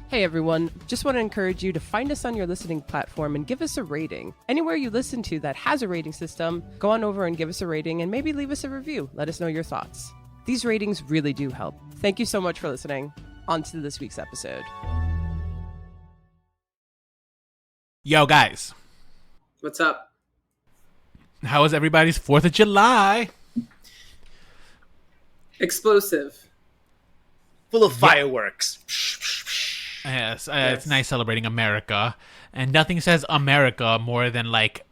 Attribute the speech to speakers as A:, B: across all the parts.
A: Hey everyone, just want to encourage you to find us on your listening platform and give us a rating. Anywhere you listen to that has a rating system, go on over and give us a rating and maybe leave us a review. Let us know your thoughts. These ratings really do help. Thank you so much for listening. On to this week's episode.
B: Yo, guys.
A: What's up?
B: How was everybody's 4th of July?
A: Explosive.
C: Full of fireworks.
B: Yes, it's nice celebrating America. And nothing says America more than, like,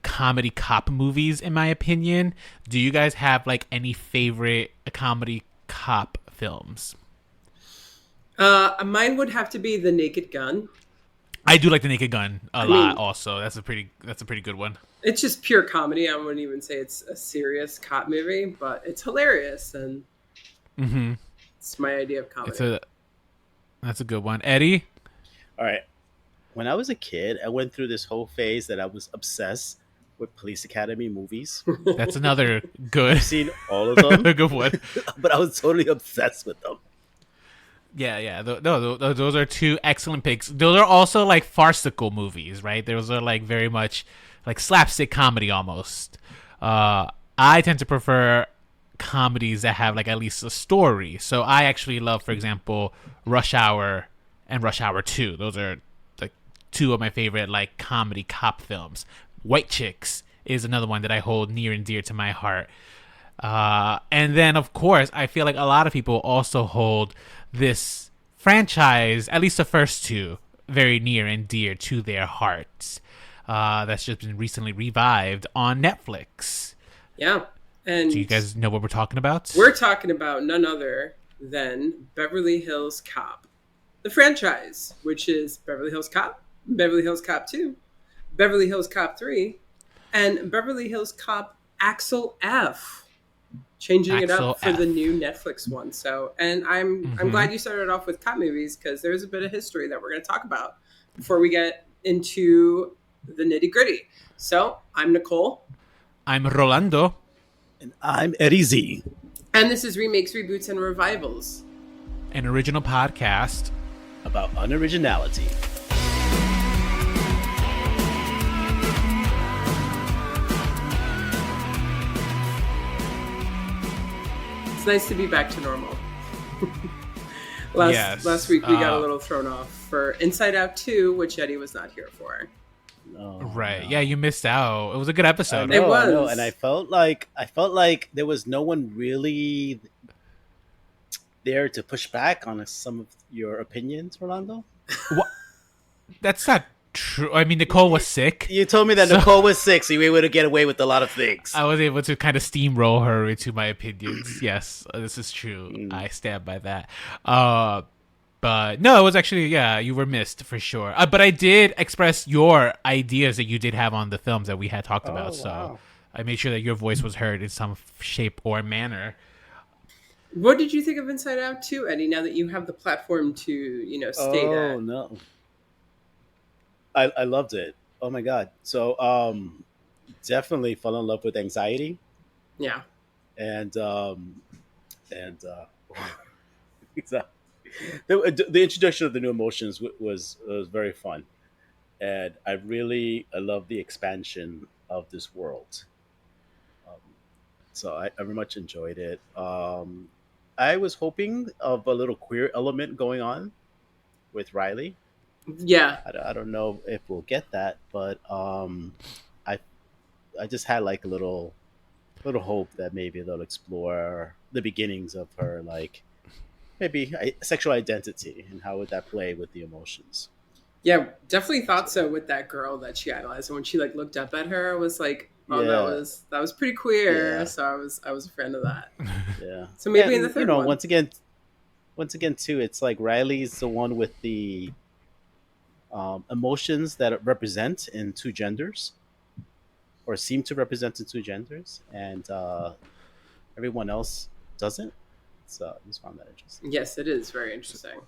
B: comedy cop movies, in my opinion. Do you guys have, like, any favorite comedy cop films?
A: Mine would have to be The Naked Gun.
B: I do like The Naked Gun a lot also. That's a pretty good one. It's
A: just pure comedy. I wouldn't even say it's a serious cop movie, but it's hilarious, and it's my idea of comedy.
B: That's a good one. Eddie?
C: All right. When I was a kid, I went through this whole phase that I was obsessed with Police Academy movies.
B: That's another good.
C: I've seen all of them.
B: A good one.
C: But I was totally obsessed with them.
B: Yeah. Those are two excellent picks. Those are also like farcical movies, right? Those are like very much like slapstick comedy almost. I tend to prefer comedies that have like at least a story. So I actually love, for example, Rush Hour and Rush Hour 2. Those are like two of my favorite like comedy cop films. White Chicks is another one that I hold near and dear to my heart. And then, of course, I feel like a lot of people also hold this franchise, at least the first two, very near and dear to their hearts. That's just been recently revived on Netflix.
A: Yeah. And
B: do you guys know what we're talking about?
A: We're talking about none other than Beverly Hills Cop, the franchise, which is Beverly Hills Cop, Beverly Hills Cop 2, Beverly Hills Cop 3, and Beverly Hills Cop Axel F. Changing it up for the new Netflix one. So, and I'm glad you started off with cop movies because there's a bit of history that we're going to talk about before we get into the nitty gritty. So, I'm Nicole.
B: I'm Rolando.
C: And I'm Eddie Z.
A: And this is Remakes, Reboots, and Revivals,
B: an original podcast
C: about unoriginality.
A: It's nice to be back to normal. Last week we got a little thrown off for Inside Out 2, which Eddie was not here for.
B: Right. No. Yeah, you missed out. It was a good episode.
A: It was.
C: I know. And I felt like there was no one really there to push back on some of your opinions, Rolando.
B: What? That's not true. I mean, Nicole was sick.
C: You told me that Nicole was sick, so you were able to get away with a lot of things.
B: I was able to kind of steamroll her into my opinions. Yes, this is true. I stand by that. But no, it was actually, you were missed for sure. But I did express your ideas that you did have on the films that we had talked about. So wow. I made sure that your voice was heard in some shape or manner.
A: What did you think of Inside Out 2, Eddie, now that you have the platform to, state that?
C: Oh, no. I loved it. Oh, my God. So definitely fell in love with anxiety.
A: Yeah.
C: And the introduction of the new emotions was very fun, and I love the expansion of this world. So I very much enjoyed it. I was hoping of a little queer element going on with Riley.
A: Yeah,
C: I don't know if we'll get that, but I just had like a little hope that maybe they'll explore the beginnings of her, like maybe sexual identity, and how would that play with the emotions.
A: Yeah, definitely thought so with that girl that she idolized, and when she like looked up at her, I was like, oh, yeah. that was pretty queer. Yeah. So I was a fan of that.
C: Yeah.
A: So maybe in the third one.
C: Once again too, it's like Riley's the one with the emotions that represent in two genders, or seem to represent in two genders, and everyone else doesn't. So I just found that interesting.
A: Yes, it is very interesting.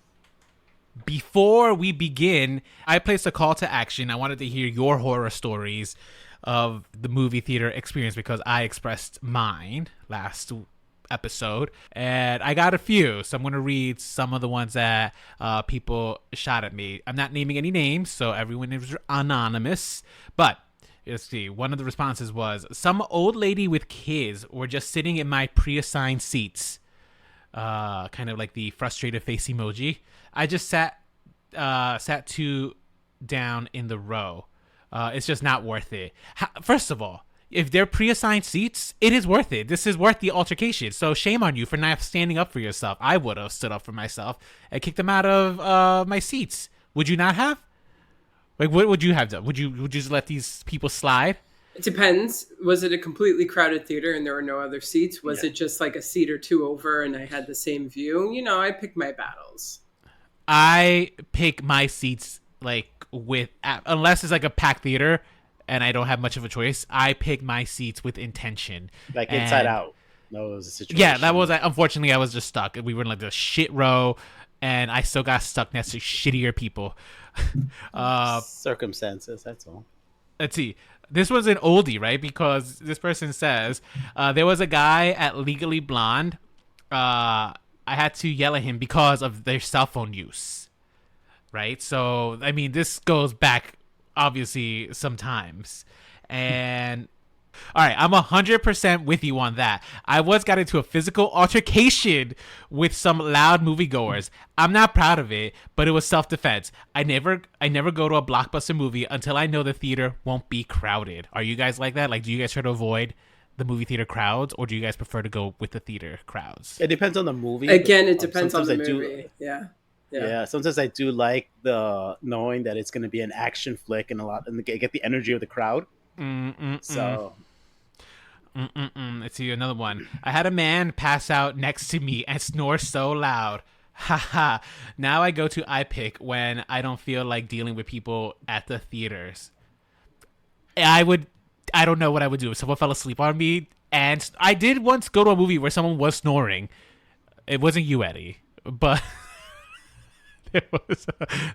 B: Before we begin, I placed a call to action. I wanted to hear your horror stories of the movie theater experience because I expressed mine last episode, and I got a few. So I'm going to read some of the ones that people shot at me. I'm not naming any names, so everyone is anonymous. But let's see. One of the responses was, some old lady with kids were just sitting in my pre-assigned seats. Kind of like the frustrated face emoji. I just sat two down in the row. It's just not worth it. First of all, if they're pre-assigned seats, it is worth it. This is worth the altercation. So shame on you for not standing up for yourself. I would have stood up for myself and kicked them out of my seats. Would you not have? Like, what would you have done? Would you just let these people slide?
A: It depends. Was it a completely crowded theater and there were no other seats? Was it just like a seat or two over and I had the same view? You know, I pick my battles.
B: I pick my seats unless it's like a packed theater and I don't have much of a choice. I pick my seats with intention.
C: Like Inside Out. No, it was a situation.
B: Yeah, that was, unfortunately, I was just stuck. We were in like the shit row and I still got stuck next to shittier people.
C: Circumstances, that's all.
B: Let's see. This was an oldie, right? Because this person says, there was a guy at Legally Blonde. I had to yell at him because of their cell phone use. Right? So, I mean, this goes back, obviously, sometimes. And, all right, I'm 100% with you on that. I got into a physical altercation with some loud moviegoers. I'm not proud of it, but it was self-defense. I never go to a blockbuster movie until I know the theater won't be crowded. Are you guys like that? Like, do you guys try to avoid the movie theater crowds, or do you guys prefer to go with the theater crowds?
C: It depends on the movie.
A: Again, it depends on the movie. Yeah,
C: sometimes I do like the knowing that it's going to be an action flick and get the energy of the crowd. So...
B: Let's see another one. I had a man pass out next to me and snore so loud. Haha. Now I go to iPick when I don't feel like dealing with people at the theaters. I don't know what I would do if someone fell asleep on me. And I did once go to a movie where someone was snoring. It wasn't you, Eddie, but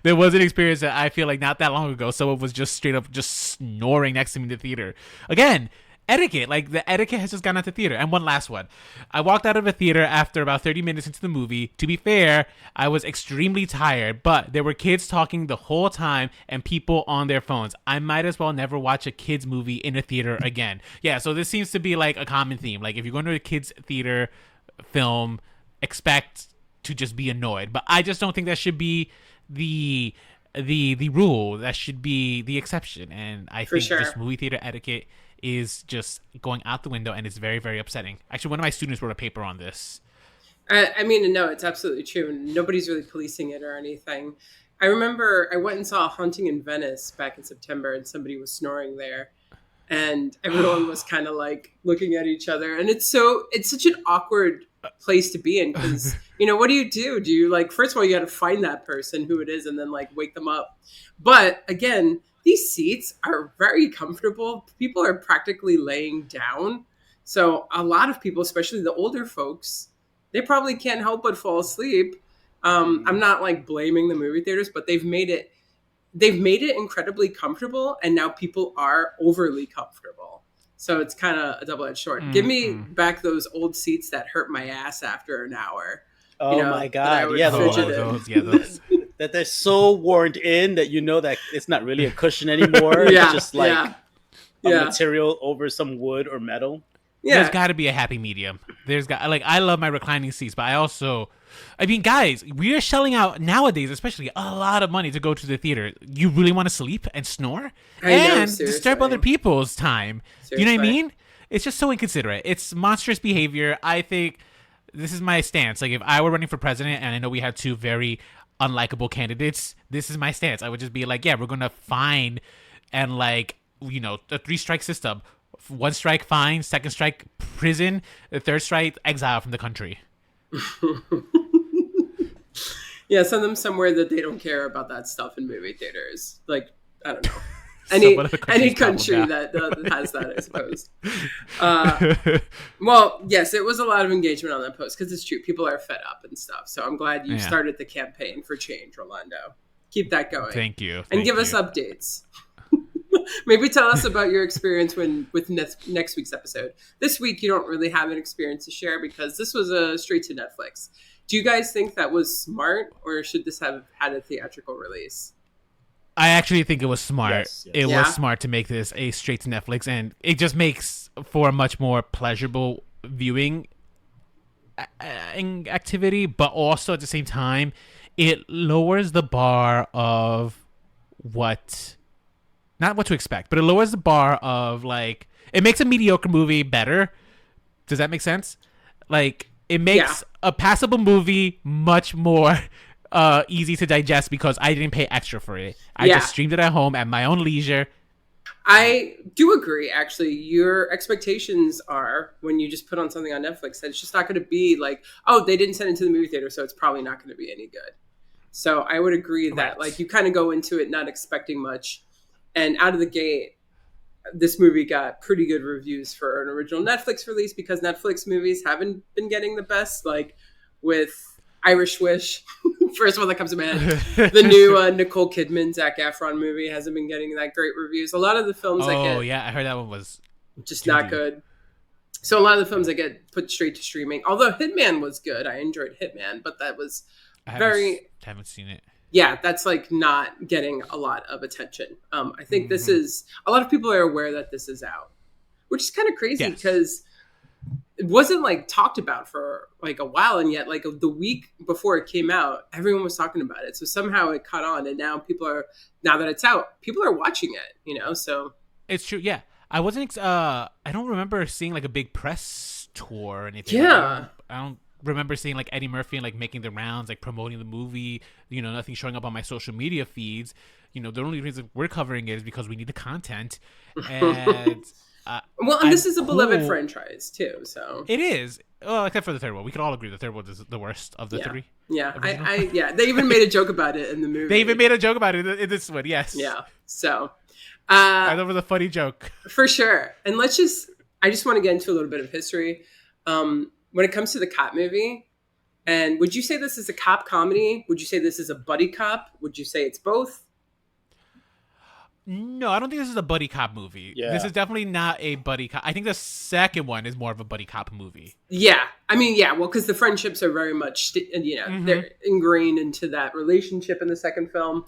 B: there was an experience that I feel like not that long ago. Someone was just straight up just snoring next to me in the theater. Again, etiquette. Like, the etiquette has just gone out the theater. And one last one. I walked out of a theater after about 30 minutes into the movie. To be fair, I was extremely tired, but there were kids talking the whole time and people on their phones. I might as well never watch a kids movie in a theater again. Yeah, so this seems to be like a common theme. Like, if you're going to a kids theater film, expect to just be annoyed. But I just don't think that should be the rule. That should be the exception. And I think just movie theater etiquette is just going out the window, and it's very, very upsetting. Actually, one of my students wrote a paper on this.
A: I mean, no, it's absolutely true. Nobody's really policing it or anything. I remember I went and saw Haunting in Venice back in September, and somebody was snoring there, and everyone was kind of like looking at each other. And it's such an awkward place to be in because, you know, what do? Do you, like, first of all, you got to find that person who it is and then like wake them up. But again, these seats are very comfortable. People are practically laying down. So a lot of people, especially the older folks, they probably can't help but fall asleep. I'm not like blaming the movie theaters, but they've made it incredibly comfortable. And now people are overly comfortable. So it's kind of a double-edged sword. Give me back those old seats that hurt my ass after an hour.
C: Oh, my God. Yeah, those. That they're so worn in that you know that it's not really a cushion anymore. It's just like a material over some wood or metal.
B: Yeah. There's got to be a happy medium. I love my reclining seats, but I mean, guys, we are shelling out nowadays, especially, a lot of money to go to the theater. You really want to sleep and snore and disturb other people's time. Seriously. You know what I mean? It's just so inconsiderate. It's monstrous behavior. I think this is my stance. Like, if I were running for president and I know we had two very unlikable candidates, this is my stance. I would just be like, yeah, we're gonna fine and, like, you know, a 3-strike system. 1 strike, fine. 2nd strike, prison. The 3rd strike, exile from the country.
A: Yeah, send them somewhere that they don't care about that stuff in movie theaters. Like, I don't know. Any country that has that, I suppose. Well, yes, it was a lot of engagement on that post because it's true. People are fed up and stuff. So I'm glad you started the campaign for change, Rolando. Keep that going.
B: Thank you.
A: And give us updates. Maybe tell us about your experience with next week's episode. This week, you don't really have an experience to share because this was a straight to Netflix. Do you guys think that was smart, or should this have had a theatrical release?
B: I actually think it was smart.
C: Yes.
B: It was smart to make this a straight to Netflix, and it just makes for a much more pleasurable viewing activity, but also at the same time, it lowers the bar of not what to expect, but it lowers the bar of like, it makes a mediocre movie better. Does that make sense? Like, it makes a passable movie much more easy to digest because I didn't pay extra for it. I just streamed it at home at my own leisure.
A: I do agree, actually. Your expectations are, when you just put on something on Netflix, that it's just not going to be like, oh, they didn't send it to the movie theater, so it's probably not going to be any good. So I would agree that like you kind of go into it not expecting much. And out of the gate, this movie got pretty good reviews for an original Netflix release because Netflix movies haven't been getting the best, like with Irish Wish. First one that comes to my head. The new Nicole Kidman, Zac Efron movie hasn't been getting that great reviews. A lot of the films that get...
B: Oh, yeah. I heard that one was
A: just not good. So a lot of the films that get put straight to streaming. Although Hitman was good. I enjoyed Hitman, but that was
B: haven't seen it.
A: Yeah, that's like not getting a lot of attention. I think this is... A lot of people are aware that this is out, which is kind of crazy because it wasn't like talked about for like a while, and yet like the week before it came out, everyone was talking about it. So somehow it caught on, and now now that it's out, people are watching it, you know? So
B: it's true. Yeah. I wasn't, I don't remember seeing like a big press tour or anything.
A: Yeah.
B: I don't remember seeing like Eddie Murphy and like making the rounds, like promoting the movie, you know, nothing showing up on my social media feeds. You know, the only reason we're covering it is because we need the content. And
A: well, and this is a beloved franchise too, so
B: it is. Well, except for the third one, we can all agree the third one is the worst of the three.
A: Yeah, they even made a joke about it in the movie.
B: They even made a joke about it in this one. Yes.
A: Yeah. So,
B: I thought it was a funny joke
A: for sure. And I just want to get into a little bit of history. When it comes to the cop movie, and would you say this is a cop comedy? Would you say this is a buddy cop? Would you say it's both?
B: No, I don't think this is a buddy cop movie. Yeah. This is definitely not a buddy cop. I think the second one is more of a buddy cop movie.
A: Yeah. I mean, yeah, well, because the friendships are very much, they're ingrained into that relationship in the second film.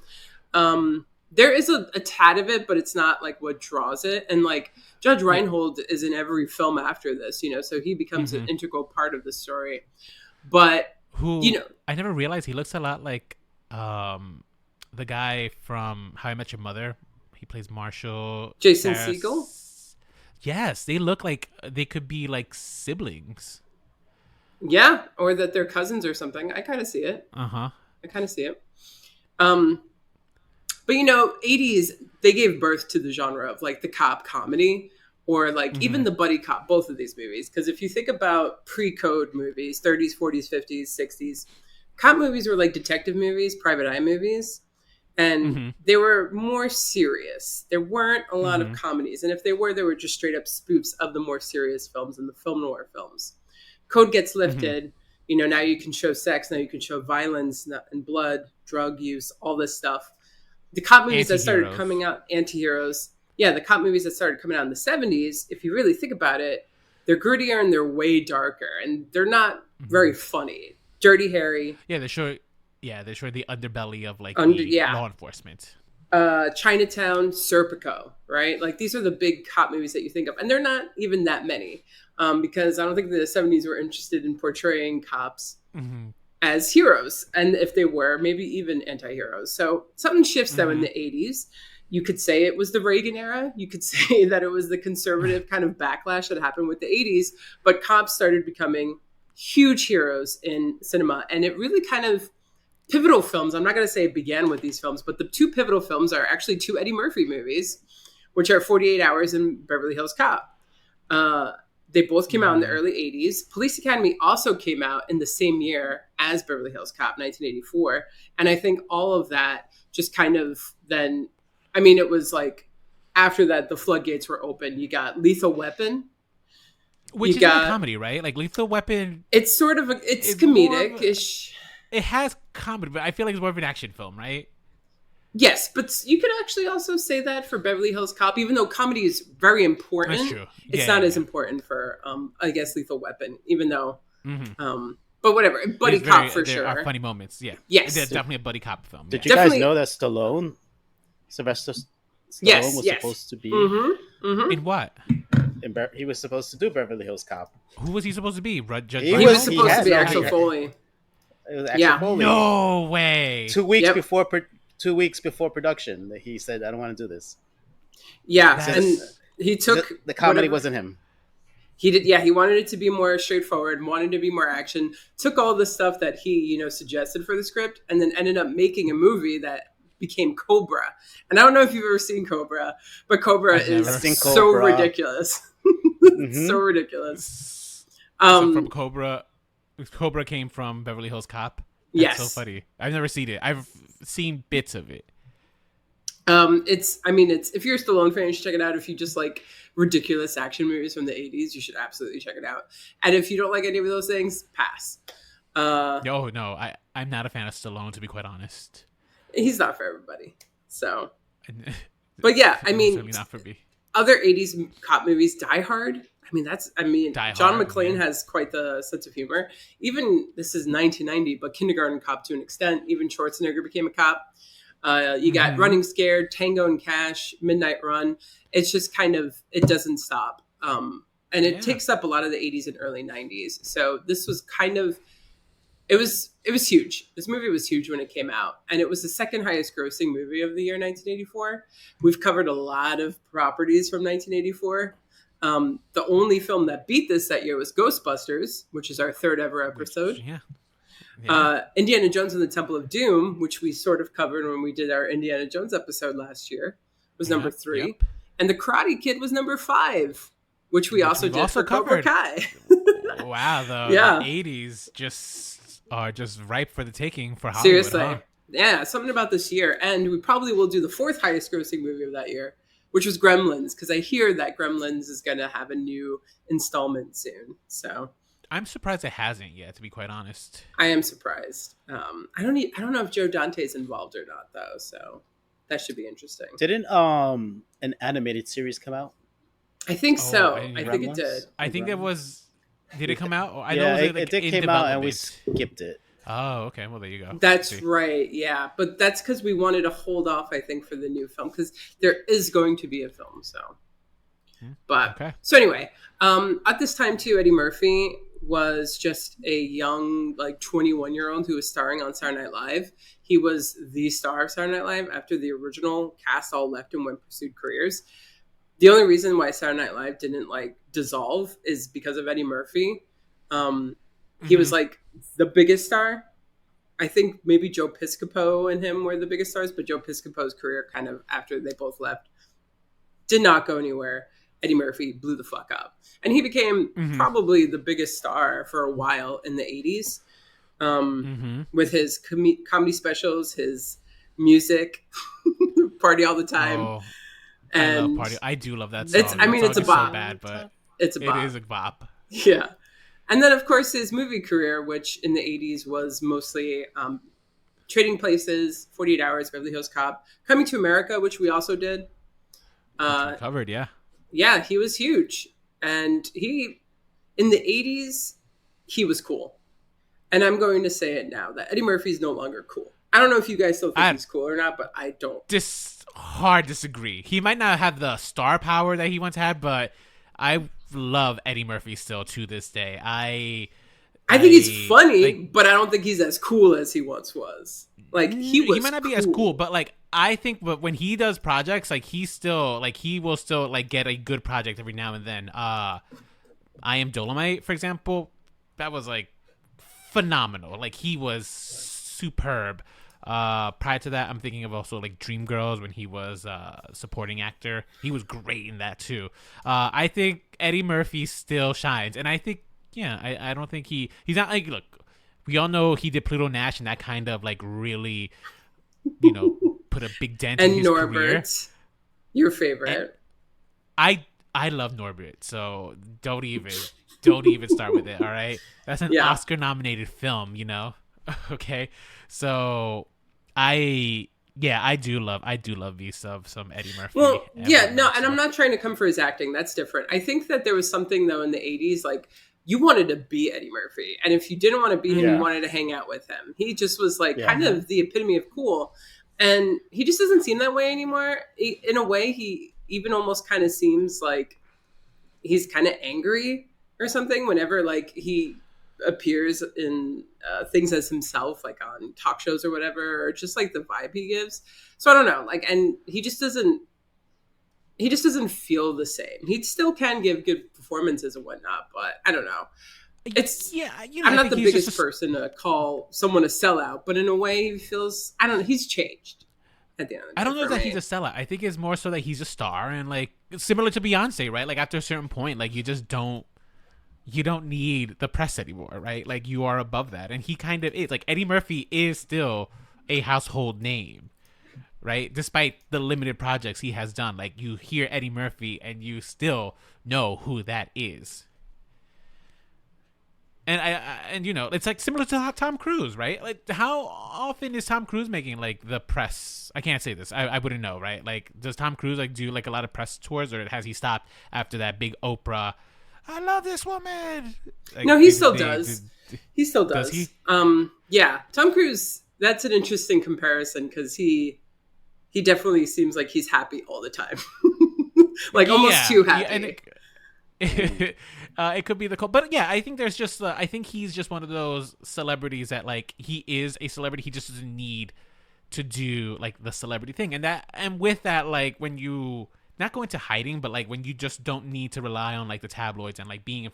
A: There is a tad of it, but it's not like what draws it. And like Judge Reinhold is in every film after this, you know, so he becomes an integral part of the story. But,
B: I never realized he looks a lot like the guy from How I Met Your Mother. He plays Marshall.
A: Jason Segel?
B: Yes, they look like they could be like siblings.
A: Yeah, or that they're cousins or something. I kind of see it.
B: Uh-huh.
A: I kind of see it. But, 80s, they gave birth to the genre of like the cop comedy or like even the buddy cop, both of these movies. Because if you think about pre-code movies, 30s, 40s, 50s, 60s, cop movies were like detective movies, private eye movies. And they were more serious. There weren't a lot of comedies. And if they were just straight up spoofs of the more serious films and the film noir films. Code gets lifted. Now you can show sex. Now you can show violence and blood, drug use, all this stuff. The cop movies that started coming out, anti-heroes. Yeah, the cop movies that started coming out in the 70s, if you really think about it, they're grittier and they're way darker. And they're not very funny. Dirty Harry.
B: Yeah, they show the underbelly of like law enforcement.
A: Chinatown, Serpico, right? Like these are the big cop movies that you think of. And they're not even that many because I don't think the 70s were interested in portraying cops as heroes. And if they were, maybe even anti-heroes. So something shifts though in the 80s. You could say it was the Reagan era. You could say that it was the conservative kind of backlash that happened with the 80s. But cops started becoming huge heroes in cinema. And it really kind of pivotal films. I'm not going to say it began with these films, but the two pivotal films are actually two Eddie Murphy movies, which are 48 Hours and Beverly Hills Cop. They both came out in the early 80s. Police Academy also came out in the same year as Beverly Hills Cop, 1984. And I think all of that just kind of then, it was like after that, the floodgates were open. You got Lethal Weapon.
B: Which is a comedy, right? Like Lethal Weapon.
A: It's sort of, it's comedic-ish.
B: It has comedy, but I feel like it's more of an action film, right?
A: Yes, but you could actually also say that for Beverly Hills Cop, even though comedy is very important.
B: That's true.
A: It's
B: Yeah,
A: not as
B: yeah.
A: important for, I guess, Lethal Weapon, even though,
B: Mm-hmm.
A: but whatever, buddy cop for
B: There are
A: sure.
B: funny moments. Yeah,
A: Yes,
B: there's definitely a buddy cop film.
C: Did
B: Yeah.
C: you guys
A: definitely.
C: know that Sylvester Stallone
A: Yes,
C: was
A: yeah.
C: supposed to be
B: In what?
C: he was supposed to do Beverly Hills Cop.
B: Who was he supposed to be? Judge
C: He
A: He
B: Reinhold?
A: was supposed to
C: had
A: be
C: no
A: Axel
C: hair.
A: Foley.
C: It was Axel
A: Yeah.
C: Foley.
B: No way.
C: 2 weeks
A: Yep.
C: before 2 weeks before production, he said, "I don't want to do this."
A: Yeah,
B: That's-
A: and he took
C: The comedy
A: whatever-
C: wasn't him.
A: He did, yeah. He wanted it to be more straightforward, wanted to be more action. Took all the stuff that he, suggested for the script, and then ended up making a movie that became Cobra. And I don't know if you've ever seen Cobra, but Cobra
B: I've never
A: is
C: seen
A: so
C: Cobra.
A: ridiculous,
C: Mhm.
A: so ridiculous.
B: So from Cobra came from Beverly Hills Cop. That's
A: Yes.
B: so funny. I've never seen it. I've seen bits of it.
A: It's if you're a Stallone fan, you should check it out. If you just like ridiculous action movies from the 80s, you should absolutely check it out. And if you don't like any of those things, pass.
B: No, I'm not a fan of Stallone, to be quite honest.
A: He's not for everybody. So, but yeah,
B: certainly not for me.
A: other 80s cop movies, Die Hard.
B: Die
A: John
B: Hard,
A: McClane
B: yeah.
A: has quite the sense of humor. Even this is 1990, but Kindergarten Cop to an extent. Even Schwarzenegger became a cop. You got Running Scared, Tango and Cash, Midnight Run. It's just kind of, it doesn't stop. And it takes up a lot of the 80s and early 90s. So this was kind of, it was huge. This movie was huge when it came out. And it was the second highest grossing movie of the year 1984. We've covered a lot of properties from 1984. The only film that beat this that year was Ghostbusters, which is our third ever episode. Indiana Jones and the Temple of Doom, which we sort of covered when we did our Indiana Jones episode last year, was number 3.
B: Yep.
A: And The Karate Kid was number 5, which we also
B: we've
A: did
B: also
A: for Cobra
B: covered.
A: Kai.
B: Wow, the
A: Yeah.
B: 80s just are just ripe for the taking for Hollywood.
A: Seriously.
B: Huh?
A: Yeah, something about this year. And we probably will do the 4th highest grossing movie of that year, which was Gremlins, because I hear that Gremlins is going to have a new installment soon. So
B: I'm surprised it hasn't yet, to be quite honest.
A: I am surprised. I don't know if Joe Dante's involved or not, though. So that should be interesting.
C: Didn't an animated series come out?
A: I think so.
B: I
A: I
B: didn't
A: think it
C: Gremlins?
A: did.
B: I think it was. Did it come out? I
C: Yeah,
B: know
C: it did came out and we
B: development.
C: skipped it.
B: Oh, okay. Well, there you go.
A: That's
B: See.
A: right. Yeah. But that's because we wanted to hold off, I think, for the new film, because there is going to be a film. So, but
B: Okay.
A: so anyway, at this time, too, Eddie Murphy was just a young, like 21-year-old who was starring on Saturday Night Live. He was the star of Saturday Night Live after the original cast all left and went pursued careers. The only reason why Saturday Night Live didn't like dissolve is because of Eddie Murphy. He was like the biggest star. I think maybe Joe Piscopo and him were the biggest stars, but Joe Piscopo's career kind of after they both left did not go anywhere. Eddie Murphy blew the fuck up. And he became probably the biggest star for a while in the 80s with his comedy specials, his music, Party All the Time.
B: Oh, I
A: And
B: love Party. I do love that song.
A: it's a
B: That song is
A: bop.
B: So bad, but
A: It's a bop.
B: it is a bop.
A: Yeah. And then, of course, his movie career, which in the 80s was mostly Trading Places, 48 Hours, Beverly Hills Cop, Coming to America, which we also did.
B: Covered, yeah.
A: Yeah, he was huge. And in the 80s, he was cool. And I'm going to say it now, that Eddie Murphy's no longer cool. I don't know if you guys still think he's cool or not, but I don't.
B: Hard disagree. He might not have the star power that he once had, but I love Eddie Murphy still to this day. I
A: think he's funny, but I don't think he's as cool as he once was. Like he
B: might not be as cool, but like I think, but when he does projects, like he will still like get a good project every now and then. I Am Dolomite, for example, that was like phenomenal. Like he was superb. Prior to that, I'm thinking of also like Dreamgirls when he was supporting actor. He was great in that too. I think Eddie Murphy still shines, and I think I don't think he's not like, look, we all know he did Pluto Nash, and that kind of like really put a big dent in
A: and
B: his
A: Norbert,
B: career.
A: your favorite.
B: And I love Norbert, so don't even start with it. All right, that's an Oscar nominated film, Okay, so I Yeah, I do love me some Eddie Murphy.
A: Well, yeah,
B: very
A: no,
B: much
A: and
B: so.
A: I'm not trying to come for his acting. That's different. I think that there was something though in the '80s, like you wanted to be Eddie Murphy, and if you didn't want to be him, you
C: Yeah,
A: wanted to hang out with him. He just was like
C: yeah.
A: kind of the epitome of cool, and he just doesn't seem that way anymore. In a way, he even almost kind of seems like he's kind of angry or something whenever like he appears in things as himself, like on talk shows or whatever, or just like the vibe he gives. So I don't know, like, and he just doesn't feel the same. He still can give good performances and whatnot, but I don't know. It's
B: Yeah,
A: I'm
B: I
A: not
B: think
A: the
B: he's just
A: biggest person to call someone a sellout, but in a way, he feels I don't know. He's changed at the end of the
B: I
A: day
B: don't know
A: for
B: that he's a
A: me.
B: sellout. I think it's more so that he's a star, and like similar to Beyonce, right? Like after a certain point, like you don't need the press anymore, right? Like you are above that, and he kind of is. Like Eddie Murphy is still a household name, right? Despite the limited projects he has done, like you hear Eddie Murphy and you still know who that is. And and it's like similar to Tom Cruise, right? Like how often is Tom Cruise making like the press? I can't say this. I wouldn't know, right? Like does Tom Cruise like do like a lot of press tours, or has he stopped after that big Oprah? I love this woman.
A: No,
B: Like
A: he still does. He still
B: does
A: does.
B: he?
A: Yeah, Tom Cruise. That's an interesting comparison because he definitely seems like he's happy all the time, like almost
B: Yeah,
A: too
B: yeah, and
A: happy.
B: it could be the cult, but yeah, I think there's just I think he's just one of those celebrities that like he is a celebrity. He just doesn't need to do like the celebrity thing, and with that, like when you not go into hiding, but like when you just don't need to rely on like the tabloids and like being in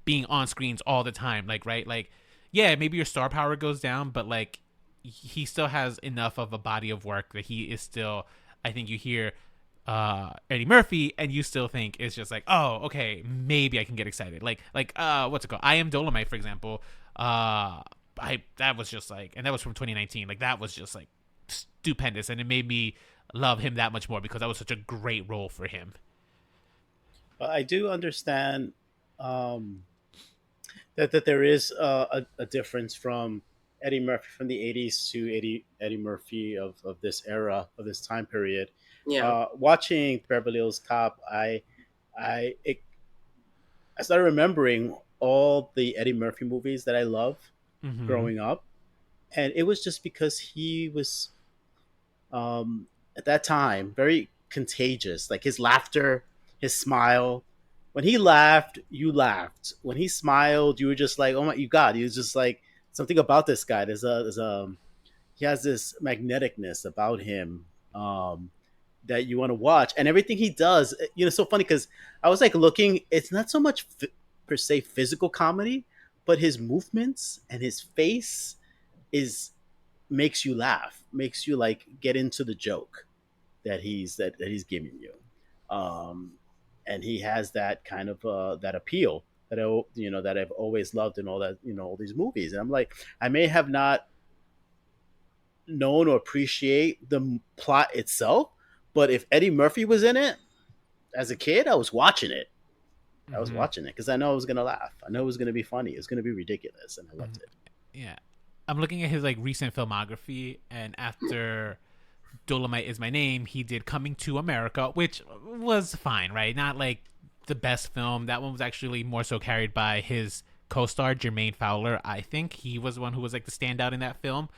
B: being on screens all the time, like right, like yeah, maybe your star power goes down, but like he still has enough of a body of work that he is still. I think you hear Eddie Murphy and you still think it's just like, oh, okay, maybe I can get excited, like what's it called, I Am Dolomite, for example. I That was just like, and that was from 2019, like that was just like stupendous, and it made me love him that much more because that was such a great role for him.
C: But I do understand um, that there is a difference from Eddie Murphy from the '80s to Eddie Murphy of this era of this time period.
A: Yeah.
C: Watching Beverly Hills Cop, I it, I started remembering all the Eddie Murphy movies that I loved
B: Mm-hmm.
C: growing up, and it was just because he was at that time very contagious. Like his laughter, his smile. When he laughed, you laughed. When he smiled, you were just like, "Oh my, you God!" He was just like something about this guy. There's he has this magneticness about him that you want to watch, and everything he does. It's so funny because I was like looking. It's not so much per se physical comedy, but his movements and his face is makes you laugh, makes you like get into the joke that he's giving you. Um, and he has that kind of that appeal that that I've always loved in all that all these movies. And I'm like, I may have not known or appreciate the plot itself, but if Eddie Murphy was in it as a kid, I was watching it. I was
B: Mm-hmm.
C: watching it because I know I was gonna laugh. I know it was gonna be funny. It was gonna be ridiculous, and I loved it.
B: Yeah, I'm looking at his like recent filmography, and after Dolomite Is My Name, he did Coming to America, which was fine, right? Not like the best film. That one was actually more so carried by his co-star Jermaine Fowler. I think he was the one who was like the standout in that film.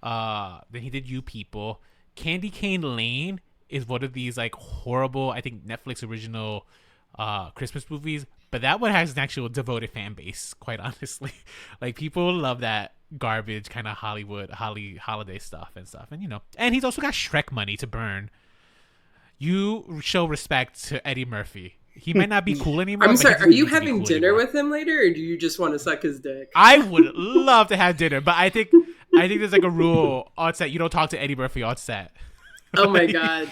B: Then he did You People. Candy Cane Lane is one of these like horrible, I think Netflix original Christmas movies, but that one has an actual devoted fan base. Quite honestly, like people love that garbage kind of holiday stuff and stuff, and and he's also got Shrek money to burn. You show respect to Eddie Murphy. He might not be cool anymore,
A: I'm
B: but he
A: sorry. Are
B: doesn't
A: you
B: need to be
A: having
B: cool
A: dinner
B: anymore.
A: with him later, or do you just want to suck his dick?
B: I would love to have dinner, but I think there's like a rule on set: you don't talk to Eddie Murphy on set.
A: Oh my
B: Like,
A: god.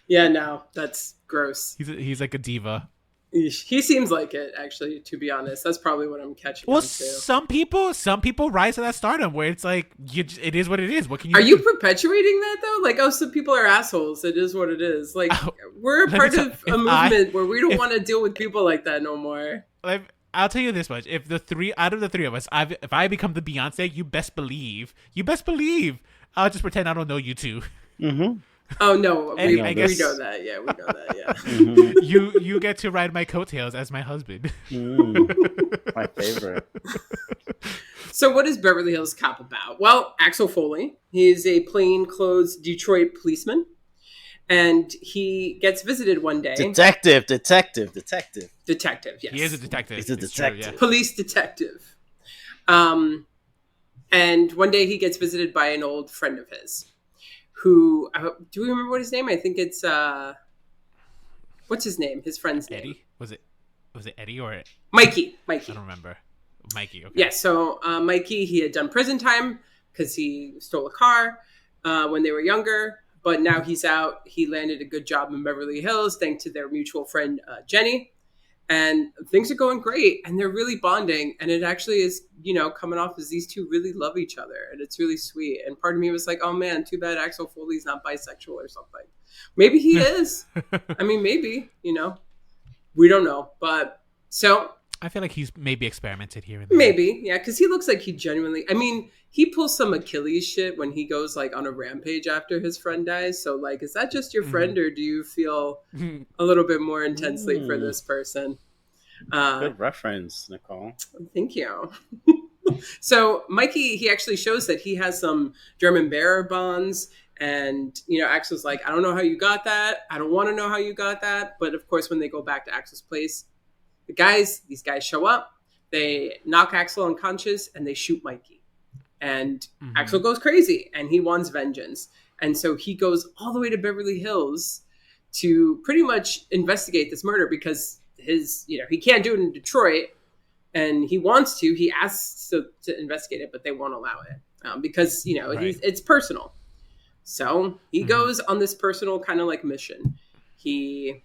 A: Yeah, no, that's gross.
B: he's like a diva.
A: Eesh. He seems like it, actually. To be honest, that's probably what I'm catching
B: Well,
A: on to.
B: some people rise to that stardom where it's like it is what it is. What can you
A: Are you
B: do?
A: perpetuating that though? Like, oh, some people are assholes. It is what it is. Like,
B: Oh,
A: we're a
B: let me
A: part
B: tell.
A: of a movement where we don't
B: If
A: want to deal with people like that no more.
B: I'll tell you this much: if the three out of the three of us, if I become the Beyonce, you best believe, I'll just pretend I don't know you two.
C: Mm-hmm.
A: Oh no,
B: Eddie, I
A: we know
B: guess
A: that. Yeah, we know that. Yeah.
C: Mm-hmm.
B: you get to ride my coattails as my husband.
C: Mm. My favorite.
A: So what is Beverly Hills Cop about? Well, Axel Foley. He's a plainclothes Detroit policeman, and he gets visited one day.
C: Detective, detective, detective.
A: Detective, yes.
B: He is a detective.
C: He's a
B: It's true,
C: detective.
A: Police detective. And one day he gets visited by an old friend of his who, do we remember what his name? I think it's, what's his name? His friend's name.
B: Eddie? Was it Eddie or
A: Mikey.
B: I don't remember. Mikey. Okay.
A: Yeah, so Mikey, he had done prison time because he stole a car when they were younger. But now he's out. He landed a good job in Beverly Hills thanks to their mutual friend, Jenny. And things are going great. And they're really bonding. And it actually is, coming off as these two really love each other. And it's really sweet. And part of me was like, oh, man, too bad Axel Foley's not bisexual or something. Maybe he is. I mean, maybe, we don't know. But so
B: I feel like he's maybe experimented here and there.
A: maybe, yeah, because he looks like he genuinely. I mean, he pulls some Achilles shit when he goes like on a rampage after his friend dies. So, like, is that just your friend, or do you feel a little bit more intensely for this person?
C: Good reference, Nicole.
A: Thank you. So, Mikey, he actually shows that he has some German bearer bonds. And, Axel's like, I don't know how you got that. I don't want to know how you got that. But of course, when they go back to Axel's place, these guys show up, they knock Axel unconscious, and they shoot Mikey. And Axel goes crazy, and he wants vengeance. And so he goes all the way to Beverly Hills to pretty much investigate this murder because he can't do it in Detroit, and he wants to. He asks to investigate it, but they won't allow it because,
B: Right.
A: it's personal. So he goes on this personal kind of like mission. He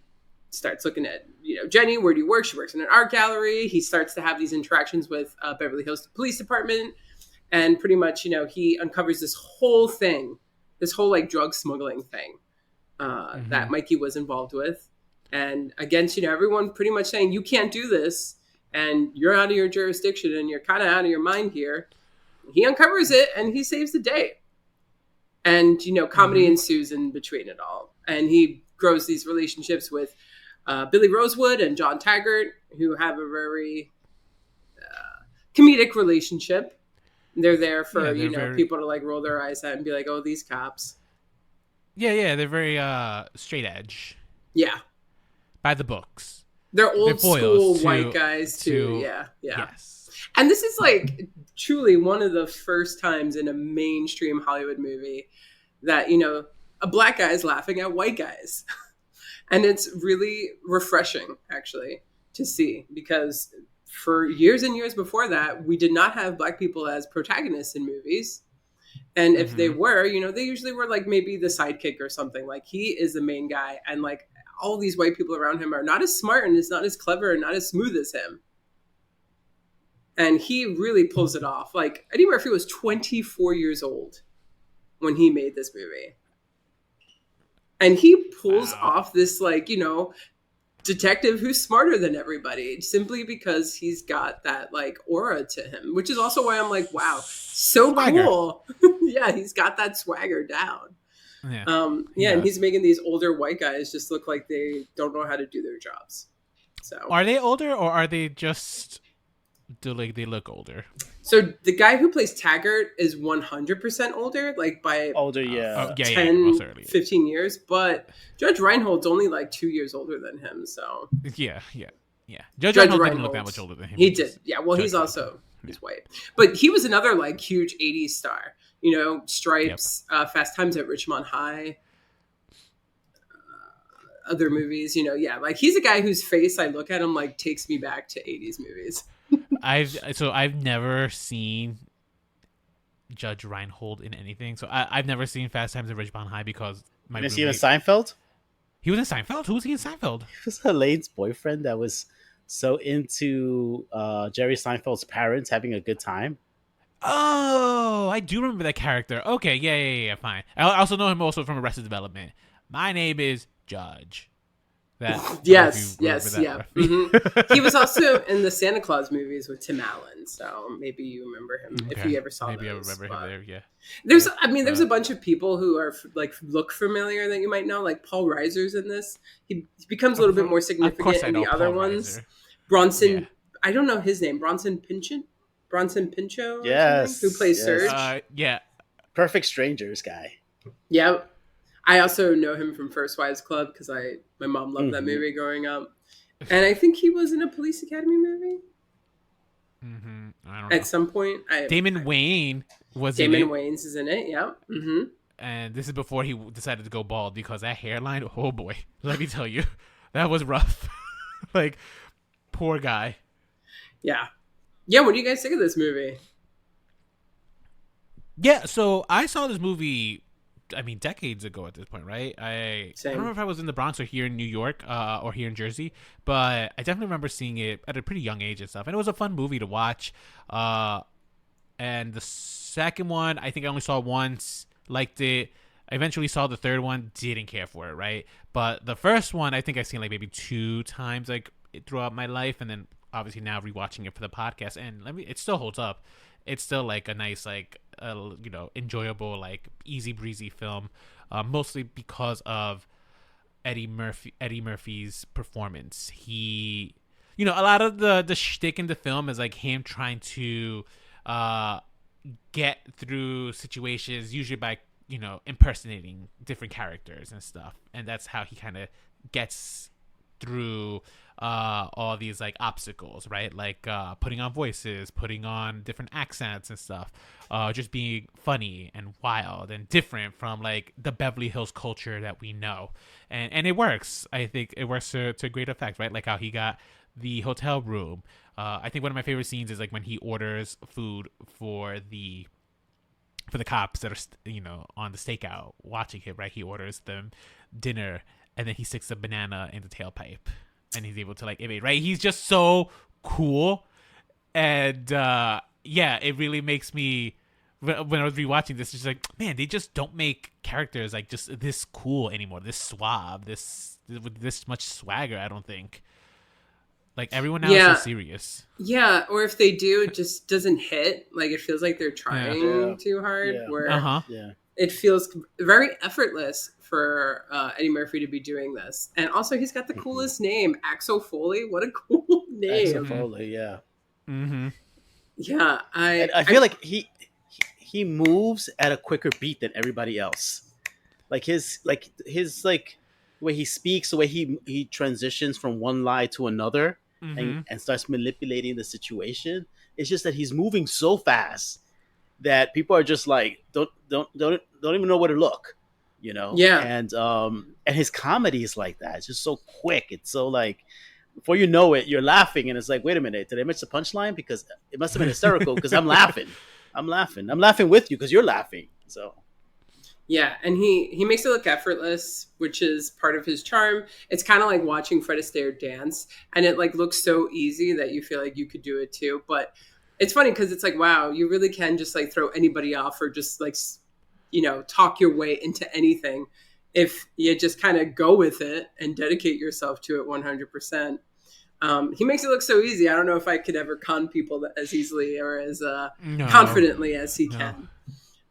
A: starts looking at, Jenny, where do you work? She works in an art gallery. He starts to have these interactions with Beverly Hills Police Department. And pretty much, he uncovers this whole thing, this whole like drug smuggling thing that Mikey was involved with. And against, everyone pretty much saying, you can't do this and you're out of your jurisdiction and you're kind of out of your mind here. He uncovers it and he saves the day. And, comedy ensues in between it all. And he grows these relationships with Billy Rosewood and John Taggart, who have a very comedic relationship. They're there for, people to like roll their eyes at and be like, oh, these cops.
B: Yeah, they're very straight edge.
A: Yeah.
B: By the books.
A: They're old school
B: foils
A: white guys too. Yeah.
B: Yes.
A: And this is like truly one of the first times in a mainstream Hollywood movie that, a black guy is laughing at white guys. And it's really refreshing, actually, to see, because for years and years before that, we did not have black people as protagonists in movies. And if they were, they usually were like maybe the sidekick or something. Like, he is the main guy. And like all these white people around him are not as smart and is not as clever and not as smooth as him. And he really pulls it off. Like, Eddie Murphy was 24 years old when he made this movie. And he pulls off this, like, detective who's smarter than everybody simply because he's got that, like, aura to him, which is also why I'm like, wow, so swagger. Cool. Yeah, he's got that swagger down. Yeah, and he's making these older white guys just look like they don't know how to do their jobs. So,
B: are they older or are they just... they look older?
A: So the guy who plays Taggart is 100% older, like by
C: older, yeah.
A: 10, 15 years. But Judge Reinhold's only like 2 years older than him. So
B: yeah. Judge Reinhold didn't look that much older than him.
A: He did. Yeah. Well, he's white, but he was another like huge 80s star. Stripes, Fast Times at Richmond High. Other movies, yeah, like he's a guy whose face I look at him like takes me back to 80s movies.
B: I've never seen Judge Reinhold in anything. So I've never seen Fast Times at Ridgemont High because my
C: Is he in Seinfeld?
B: He was in Seinfeld? Who was he in Seinfeld?
C: He was Elaine's boyfriend that was so into Jerry Seinfeld's parents having a good time.
B: Oh, I do remember that character. Okay, yeah, fine. I also know him also from Arrested Development. My name is Judge. That I don't know if you
A: Yes,
B: remember
A: yes,
B: that,
A: yeah. He
B: Rafi.
A: was also in the Santa Claus movies with Tim Allen, so maybe you remember him if
B: Okay,
A: you ever saw
B: maybe I
A: those.
B: remember him
A: But
B: there. Yeah,
A: there's,
B: yeah,
A: I mean, there's a
B: but
A: bunch of people who are like look familiar that you might know, like Paul Reiser's in this. He becomes a little bit more
B: of course
A: significant
B: I
A: in the
B: know
A: other
B: Paul
A: ones.
B: Reiser. Yeah.
A: Bronson, I don't know his name. Bronson Pinchot or something, who
C: Yes,
A: plays
C: yes.
A: Surge.
B: Yeah.
C: Perfect Strangers guy.
A: Yep. I also know him from First Wives Club because my mom loved that
C: Hmm.
A: movie growing up, and I think he was in a Police Academy movie
B: I don't
A: at
B: know.
A: some point.
B: Damon Wayne was in
A: Damon
B: it,
A: Wayans is in it. Yeah. Mm-hmm.
B: and this is before he decided to go bald because that hairline. Oh boy, let me tell you, that was rough. Like, poor guy.
A: Yeah. Yeah. What do you guys think of this movie?
B: Yeah, so I saw this movie. I mean, decades ago at this point, right? I don't know
A: Same.
B: if I was in the Bronx or here in New York, or here in Jersey, but I definitely remember seeing it at a pretty young age and stuff. And it was a fun movie to watch. And the second one, I think I only saw once, liked it. I eventually saw the third one, didn't care for it, right? But the first one, I think I've seen like maybe 2 times, like throughout my life, and then obviously now rewatching it for the podcast, and it still holds up. It's still like a nice, like, enjoyable, like easy breezy film, mostly because of Eddie Murphy's performance. He, a lot of the shtick in the film is like him trying to uh, get through situations, usually by impersonating different characters and stuff, and that's how he kind of gets through all these like obstacles, right? Like putting on voices, putting on different accents and stuff, just being funny and wild and different from like the Beverly Hills culture that we know, and it works. I think it works to great effect, right? Like how he got the hotel room. I think one of my favorite scenes is like when he orders food for the cops that are on the stakeout watching him, right? He orders them dinner, and then he sticks a banana in the tailpipe, and he's able to like evade, right? He's just so cool, and yeah, it really makes me, when I was rewatching this, it's just like, man, they just don't make characters like just this cool anymore, this suave, this with this much swagger. I don't think, like, everyone now is so
A: Yeah.
B: serious.
A: Yeah. Or if they do, it just doesn't hit. Like it feels like they're
B: Yeah.
C: Yeah,
A: trying too hard.
C: yeah,
A: Where
B: Uh-huh.
C: yeah.
A: it feels very effortless for Eddie Murphy to be doing this. And also, he's got the
C: Hmm.
A: coolest name, Axel Foley. What a cool
C: Axel
A: name!
C: Foley, yeah.
B: Mm-hmm.
A: Yeah,
C: And I feel like he moves at a quicker beat than everybody else. Like his the way he speaks, the way he transitions from one lie to another,
B: Mm-hmm.
C: and starts manipulating the situation. It's just that he's moving so fast that people are just like don't even know where to look,
A: yeah,
C: and his comedy is like that. It's just so quick. It's so like, before you know it, you're laughing, and it's like, wait a minute, did I miss the punchline? Because it must have been hysterical because I'm laughing with you because you're laughing. So
A: yeah. And he makes it look effortless, which is part of his charm. It's kind of like watching Fred Astaire dance, and it like looks so easy that you feel like you could do it too. But it's funny because it's like, wow, you really can just like throw anybody off or just like talk your way into anything if you just kind of go with it and dedicate yourself to it 100%. He makes it look so easy. I don't know if I could ever con people as easily or as
B: No,
A: confidently as he
B: no,
A: can.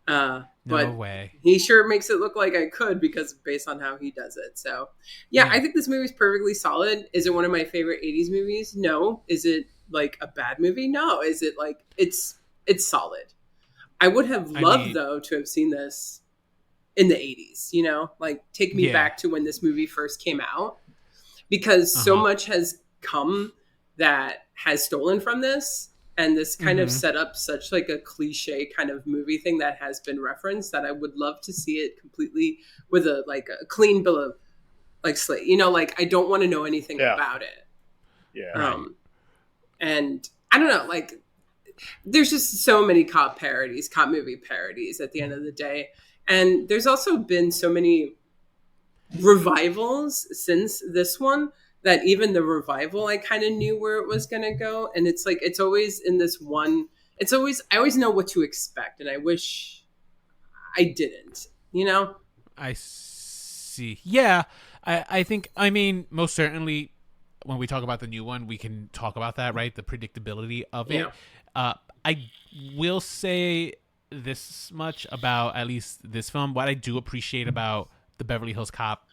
B: no
A: But
B: way.
A: he sure makes it look like I could because based on how he does it. So, yeah, I think this movie's perfectly solid. Is it one of my favorite 80s movies? No. Is it like a bad movie? No. Is it like it's solid. I would have
B: I
A: loved
B: mean,
A: though to have seen this in the 80s, like take me
B: yeah.
A: back to when this movie first came out because so
B: Uh-huh.
A: much has come that has stolen from this, and this kind of
B: Mm-hmm.
A: set up such like a cliche kind of movie thing that has been referenced that I would love to see it completely with a like a clean bill of like slate, like I don't want to know anything
C: yeah,
A: about it.
C: yeah,
B: Right.
A: And I don't know, like there's just so many cop movie parodies at the end of the day. And there's also been so many revivals since this one that even the revival, I kind of knew where it was going to go. And it's like, it's always in this one, I always know what to expect. And I wish I didn't,
B: I see. Yeah, I think, I mean, most certainly when we talk about the new one, we can talk about that, right? The predictability of it.
A: Yeah.
B: I will say this much about at least this film. What I do appreciate about the Beverly Hills Cop,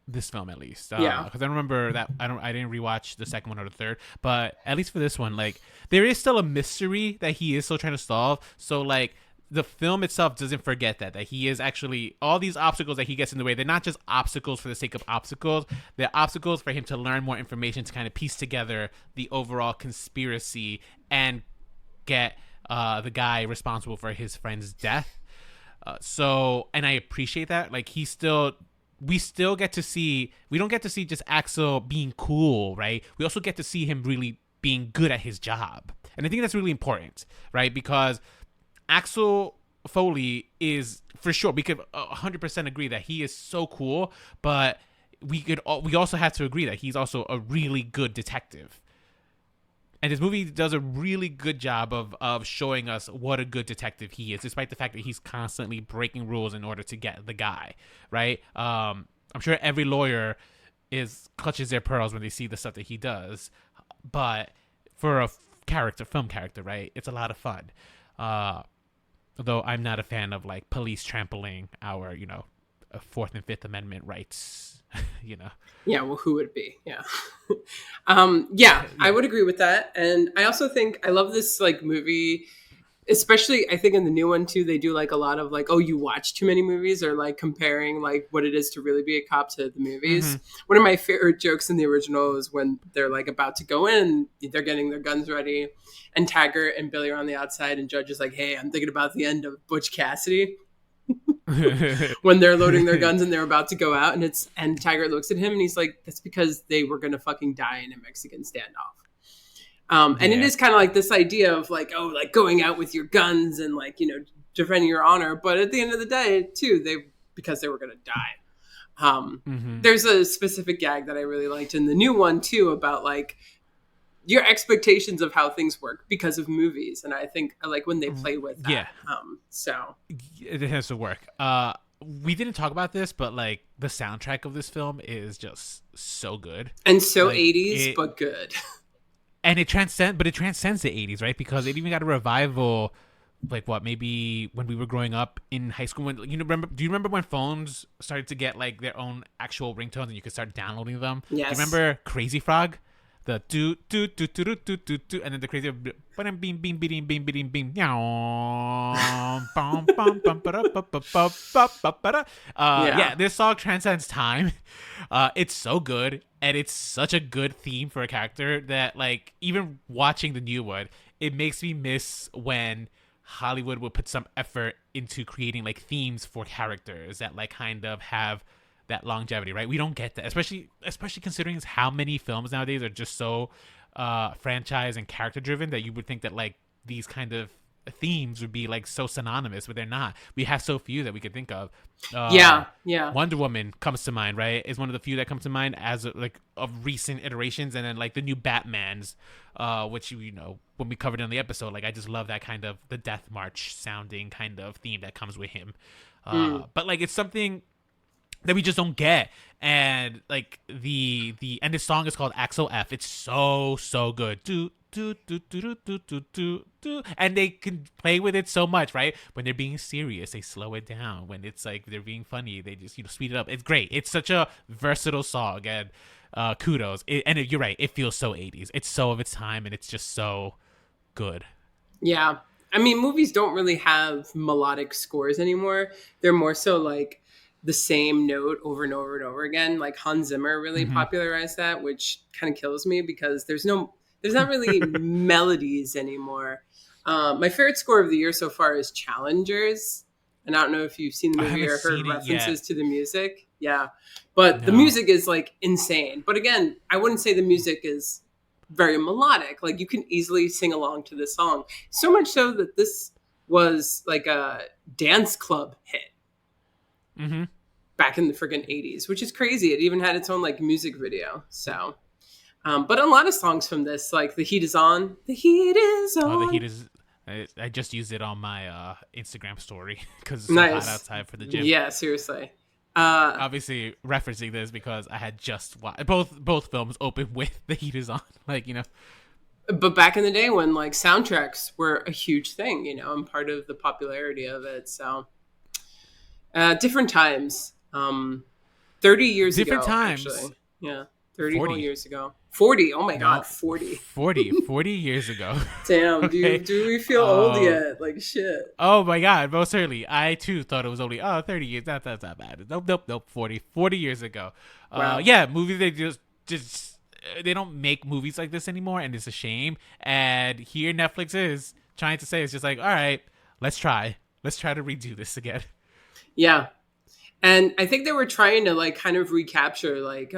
B: this film at least,
A: Yeah.
B: because I remember that I didn't rewatch the second one or the third, but at least for this one, like there is still a mystery that he is still trying to solve. So like the film itself doesn't forget that he is actually, all these obstacles that he gets in the way, they're not just obstacles for the sake of obstacles. They're obstacles for him to learn more information, to kind of piece together the overall conspiracy and get the guy responsible for his friend's death. So, and I appreciate that. Like we still get to see, we don't get to see just Axel being cool, right? We also get to see him really being good at his job. And I think that's really important, right? Because Axel Foley is, for sure, we could 100% agree that he is so cool, but we also have to agree that he's also a really good detective. And this movie does a really good job of showing us what a good detective he is, despite the fact that he's constantly breaking rules in order to get the guy, right? I'm sure every lawyer clutches their pearls when they see the stuff that he does, but for a film character, right, it's a lot of fun. Although I'm not a fan of like police trampling our, Fourth and Fifth Amendment rights,
A: Yeah, well, who would be? Yeah. Yeah, I would agree with that. And I also think I love this like movie, especially I think in the new one too, they do like a lot of like, oh, you watch too many movies, or like comparing like what it is to really be a cop to the movies.
B: Mm-hmm.
A: One of my favorite jokes in the original is when they're like about to go in, they're getting their guns ready, and Taggart and Billy are on the outside, and Judge is like, hey, I'm thinking about the end of Butch Cassidy. When they're loading their guns and they're about to go out, and Taggart looks at him and he's like, that's because they were gonna fucking die in a Mexican standoff. And it is kind of like this idea of like, oh, like going out with your guns and like, defending your honor, but at the end of the day too, because they were gonna die. There's a specific gag that I really liked in the new one too, about like your expectations of how things work because of movies, and I think I like when they play with that.
B: Yeah.
A: So
B: it has to work. We didn't talk about this, but like the soundtrack of this film is just so good
A: and so
B: like,
A: 80s, but good.
B: And it transcends the 80s, right? Because it even got a revival, like what, maybe when we were growing up in high school. When do you remember when phones started to get like their own actual ringtones and you could start downloading them?
A: Yes.
B: Do you remember Crazy Frog? The do do do do do do do do, and then the crazy beam beam beam beam beam beam beam yeah, this song transcends time. It's so good, and it's such a good theme for a character that like even watching the new one, it makes me miss when Hollywood would put some effort into creating like themes for characters that like kind of have that longevity, right? We don't get that, especially considering how many films nowadays are just so franchise and character driven that you would think that like these kind of themes would be like so synonymous, but they're not. We have so few that we could think of.
A: Yeah.
B: Wonder Woman comes to mind, right? Is one of the few that comes to mind as like of recent iterations, and then like the new Batman's, which when we covered in the episode, like I just love that kind of the Death March sounding kind of theme that comes with him. But like it's something that we just don't get, and like the and this song is called Axel F. It's so good. Do do do do do do do do, and they can play with it so much, right? When they're being serious, they slow it down. When it's like they're being funny, they just speed it up. It's great. It's such a versatile song, and kudos. You're right. It feels so 80s. It's so of its time, and it's just so good.
A: Yeah. I mean, movies don't really have melodic scores anymore. They're more so like the same note over and over and over again. Like Hans Zimmer really popularized that, which kind of kills me because there's not really melodies anymore. My favorite score of the year so far is Challengers. And I don't know if you've seen the movie or heard references to the music. Yeah. But the music is like insane. But again, I wouldn't say the music is very melodic. Like you can easily sing along to this song. So much so that this was like a dance club hit. Back in the friggin' 80s, which is crazy. It even had its own like music video. So, but a lot of songs from this, like The Heat Is On. The Heat Is On.
B: Oh, The Heat Is... I just used it on my Instagram story because it's so hot outside for the gym.
A: Yeah, seriously.
B: Obviously, referencing this because I had just watched both films open with The Heat Is On. Like, you know.
A: But back in the day when like soundtracks were a huge thing, and part of the popularity of it. So different times. 30 years
B: Different
A: ago,
B: times.
A: actually. Yeah. 30
B: 40
A: whole years ago. 40. Oh my
B: No,
A: God. 40.
B: 40 years ago.
A: Damn.
B: Okay.
A: Do we feel old yet? Like shit.
B: Oh my God, most certainly. I too thought it was only 30 years. That's not bad. Nope. 40 years ago.
A: Wow.
B: Yeah, movies they just they don't make movies like this anymore, and it's a shame. And here Netflix is trying to say it's just like, all right, let's try to redo this again.
A: Yeah. And I think they were trying to like kind of recapture like,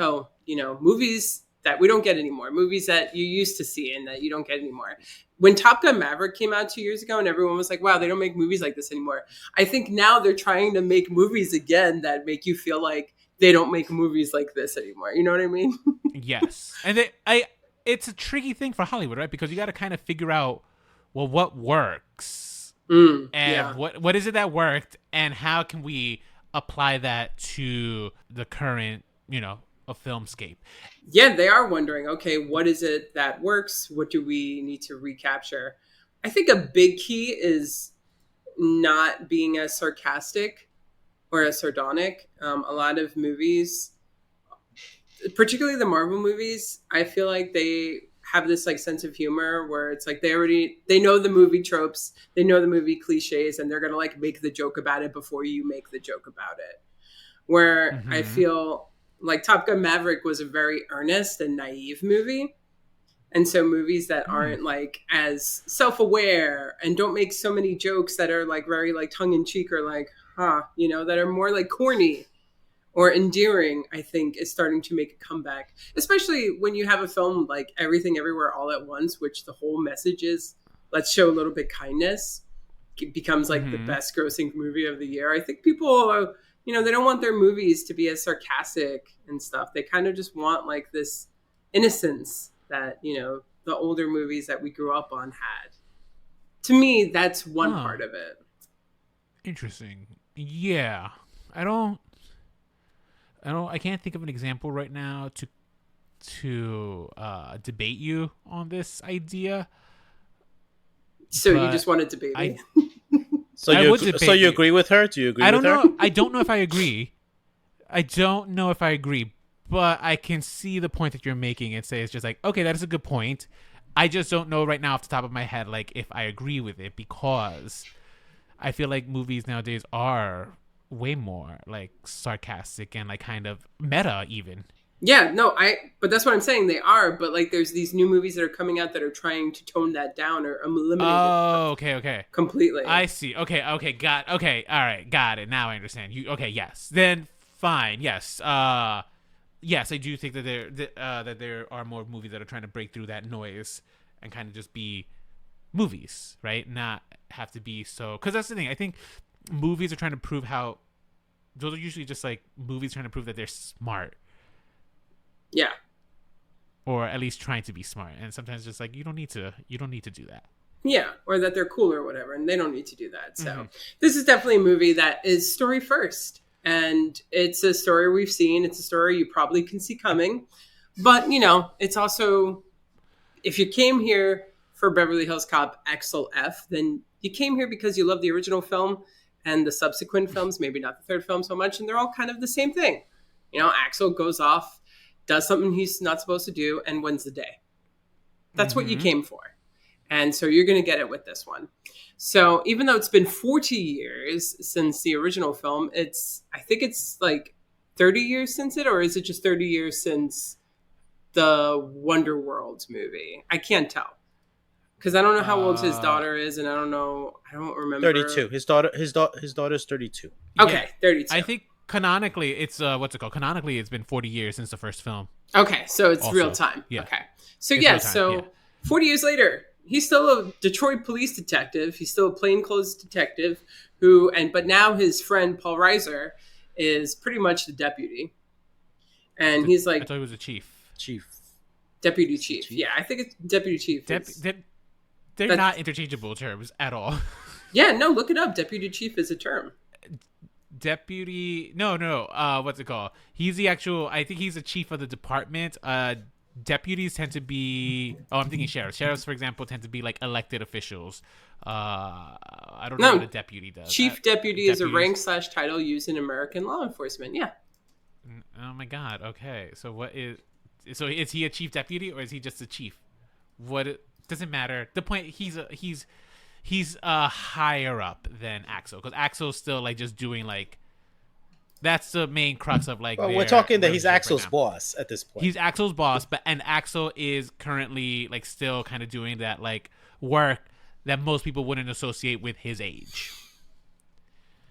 A: movies that we don't get anymore, movies that you used to see and that you don't get anymore. When Top Gun Maverick came out 2 years ago and everyone was like, wow, they don't make movies like this anymore. I think now they're trying to make movies again that make you feel like they don't make movies like this anymore. You know what I mean?
B: Yes. And it's a tricky thing for Hollywood, right? Because you got to kind of figure out, well, what works and what is it that worked and how can we apply that to the current, a filmscape.
A: Yeah, they are wondering, okay, what is it that works? What do we need to recapture? I think a big key is not being as sarcastic or as sardonic. A lot of movies, particularly the Marvel movies, I feel like they have this like sense of humor where it's like they know the movie tropes, they know the movie cliches, and they're gonna like make the joke about it before you make the joke about it. Where I feel like Top Gun Maverick was a very earnest and naive movie. And so movies that aren't like as self-aware and don't make so many jokes that are like very like tongue-in-cheek or like, that are more like corny or endearing, I think is starting to make a comeback. Especially when you have a film like Everything Everywhere All at Once, which the whole message is, let's show a little bit kindness. It becomes like the best grossing movie of the year. I think people are, they don't want their movies to be as sarcastic and stuff. They kind of just want like this innocence that, the older movies that we grew up on had. To me, that's one part of it.
B: Interesting. Yeah. I can't think of an example right now to debate you on this idea.
A: So you just want to debate me?
C: So you agree with her? Do you agree with her?
B: I don't know. I don't know if I agree. But I can see the point that you're making and say it's just like, okay, that is a good point. I just don't know right now off the top of my head, like, if I agree with it, because I feel like movies nowadays are way more like sarcastic and like kind of meta even.
A: Yeah, no, but that's what I'm saying. They are, but like there's these new movies that are coming out that are trying to tone that down or eliminate it.
B: Okay.
A: Completely.
B: I see. Okay, all right, got it. Now I understand. Yes. Then fine. Yes. Yes, I do think that there are more movies that are trying to break through that noise and kind of just be movies, right? Not have to be so, because that's the thing. I think movies are trying to prove how, those are usually just like movies trying to prove that they're smart.
A: Yeah.
B: Or at least trying to be smart. And sometimes just like, you don't need to do that.
A: Yeah, or that they're cool or whatever, and they don't need to do that. So this is definitely a movie that is story first. And it's a story we've seen. It's a story you probably can see coming. But, it's also, if you came here for Beverly Hills Cop Axel F, then you came here because you love the original film and the subsequent films, maybe not the third film so much, and they're all kind of the same thing. Axel goes off, does something he's not supposed to do, and wins the day. That's what you came for. And so you're going to get it with this one. So even though it's been 40 years since the original film, I think it's like 30 years since it, or is it just 30 years since the Wonder World movie? I can't tell. Because I don't know how old his daughter is, and I don't remember.
C: 32. His daughter's 32.
A: Okay,
B: Yeah.
A: 32.
B: I think canonically, it's Canonically, it's been 40 years since the first film.
A: Okay, so it's
B: Also,
A: real time.
B: yeah.
A: Okay. So
B: It's
A: yeah,
B: real time,
A: 40 years later, he's still a Detroit police detective. He's still a plainclothes detective but now his friend Paul Reiser is pretty much the deputy. And he's like,
B: I thought he was a chief.
A: Deputy chief. Yeah, I think it's deputy chief.
B: They're not interchangeable terms at all.
A: Yeah, no, look it up. Deputy chief is a term.
B: Deputy. No. What's it called? He's the actual. I think he's the chief of the department. Deputies tend to be. Oh, I'm thinking sheriffs. Sheriffs, for example, tend to be like elected officials. I don't know what
A: No,
B: a deputy does.
A: chief deputy is a
B: Deputies.
A: rank/title used in American law enforcement. Yeah.
B: Oh my god. Okay. So what is? So is he a chief deputy or is he just a chief? What doesn't matter. The point he's higher up than Axel because Axel's still like just doing like that's the main crux of like.
C: Well, we're
B: their
C: talking that he's
B: relationship right
C: Axel's
B: now.
C: boss at this point.
B: He's Axel's boss, but and Axel is currently like still kind of doing that like work that most people wouldn't associate with his age.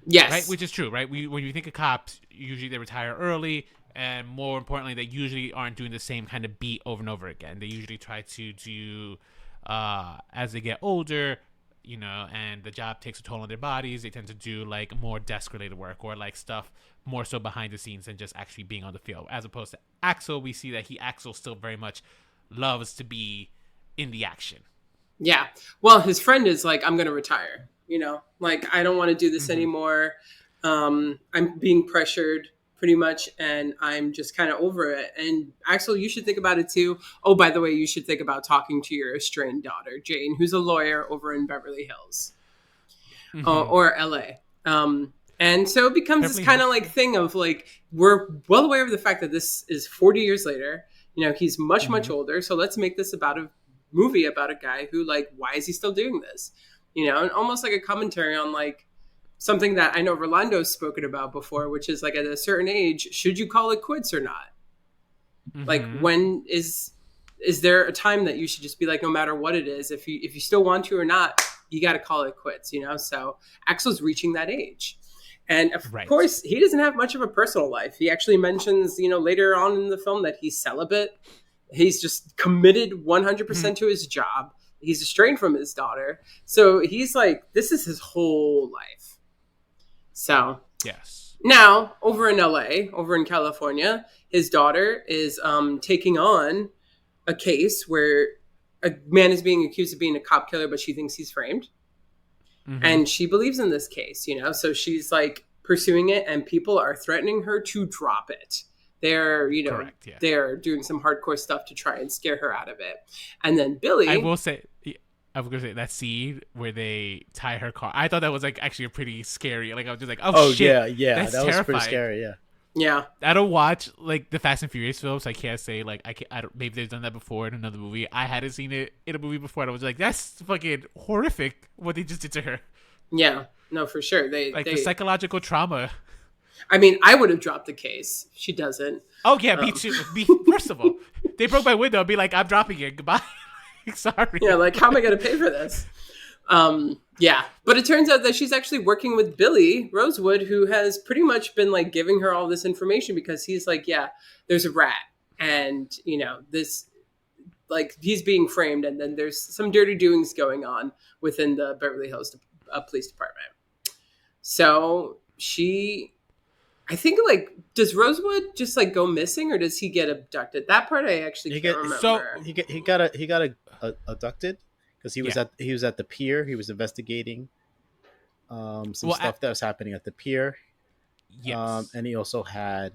A: Yes.
B: Right, which is true, right? When you think of cops, usually they retire early, and more importantly, they usually aren't doing the same kind of beat over and over again. They usually try to do, as they get older, and the job takes a toll on their bodies. They tend to do like more desk-related work or like stuff more so behind the scenes than just actually being on the field. As opposed to Axel, we see that Axel still very much loves to be in the action.
A: Yeah. Well, his friend is like, I'm going to retire. Like, I don't want to do this anymore. I'm being pressured pretty much, and I'm just kind of over it. And Axel, you should think about it too. Oh, by the way, you should think about talking to your estranged daughter, Jane, who's a lawyer over in Beverly Hills or LA. And so it becomes
B: Beverly
A: this kind of
B: Hills.
A: like thing of like, we're well aware of the fact that this is 40 years later. He's much, much older. So let's make this about a movie about a guy who, like, why is he still doing this? And almost like a commentary on like something that I know Rolando's spoken about before, which is like at a certain age, should you call it quits or not? Like, when is there a time that you should just be like, no matter what it is, if you still want to or not, you got to call it quits, So Axel's reaching that age. And of course, he doesn't have much of a personal life. He actually mentions, later on in the film that he's celibate. He's just committed 100% to his job. He's estranged from his daughter. So he's like, this is his whole life. So
B: Yes.
A: now over in LA, over in California, his daughter is taking on a case where a man is being accused of being a cop killer, but she thinks he's framed. And she believes in this case, so she's like pursuing it, and people are threatening her to drop it. They're,
B: Correct, yeah.
A: they're doing some hardcore stuff to try and scare her out of it. And then Billy,
B: I was gonna say that scene where they tie her car. I thought that was like actually a pretty scary. Like I was just like, oh shit,
C: yeah,
B: that's
C: that was
B: terrifying.
C: pretty scary. Yeah.
A: yeah,
B: I don't watch like the Fast and Furious films. So I can't say like I don't. Maybe they've done that before in another movie. I hadn't seen it in a movie before. And I was like, that's fucking horrific what they just did to her.
A: yeah, no, for sure.
B: The psychological trauma.
A: I mean, I would have dropped the case. She doesn't.
B: Oh yeah, me too. First of all, they broke my window. I'd be like, I'm dropping it. Goodbye. Sorry.
A: Yeah, like, how am I going to pay for this? Yeah, but it turns out that she's actually working with Billy Rosewood, who has pretty much been like giving her all this information because he's like, yeah, there's a rat, and this, like, he's being framed, and then there's some dirty doings going on within the Beverly Hills Police Department. So I think, like, does Rosewood just like go missing, or does he get abducted? That part I actually can't remember.
B: So
C: He got abducted because he was at the pier. He was investigating some stuff that was happening at the pier.
B: Yes.
C: And he also had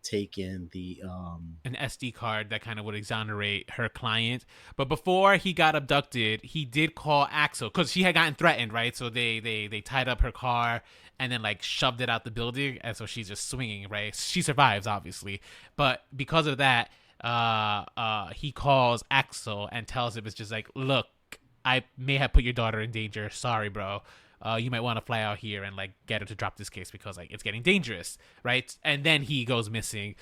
C: taken
B: an SD card that kind of would exonerate her client. But before he got abducted, he did call Axel because she had gotten threatened, right? So they tied up her car and then like shoved it out the building, and so she's just swinging, right? She survives, obviously, but because of that, he calls Axel and tells him, it's just like, look, I may have put your daughter in danger. Sorry, bro. You might want to fly out here and like get her to drop this case because like it's getting dangerous, right? And then he goes missing.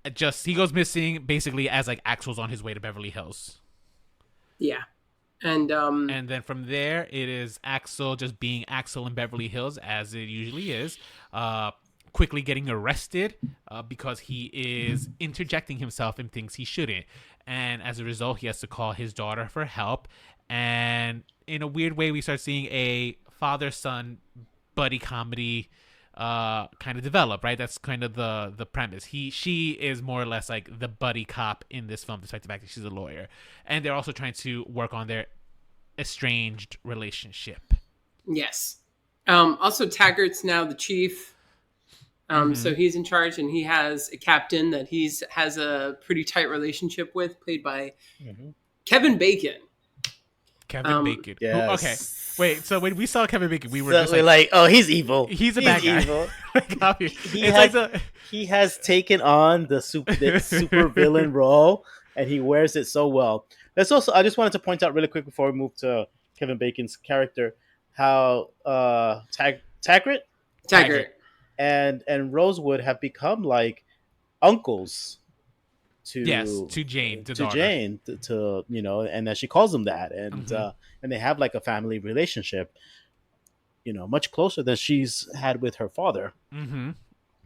B: He goes missing basically as like Axel's on his way to Beverly Hills.
A: Yeah. And
B: then from there, it is Axel just being Axel in Beverly Hills, as it usually is, quickly getting arrested because he is interjecting himself in things he shouldn't. And as a result, he has to call his daughter for help. And in a weird way, we start seeing a father-son buddy comedy kind of develop, right? That's kind of the premise. She is more or less like the buddy cop in this film, despite the fact that she's a lawyer. And they're also trying to work on their estranged relationship.
A: yes. Also, Taggart's now the chief. So he's in charge, and he has a captain that has a pretty tight relationship with, played by Kevin Bacon.
B: Kevin Bacon. Okay.
C: Yes.
B: Wait, so when we saw Kevin Bacon, we were
C: So
B: just
C: we're like, oh, he's evil.
B: he's a bad guy.
C: Evil.
B: It's
C: He has taken on the super villain role, and he wears it so well. That's also. I just wanted to point out really quick before we move to Kevin Bacon's character, how Taggart and Rosewood have become like uncles to
B: Jane,
C: to Jane, to and that she calls them that, and they have like a family relationship, much closer than she's had with her father.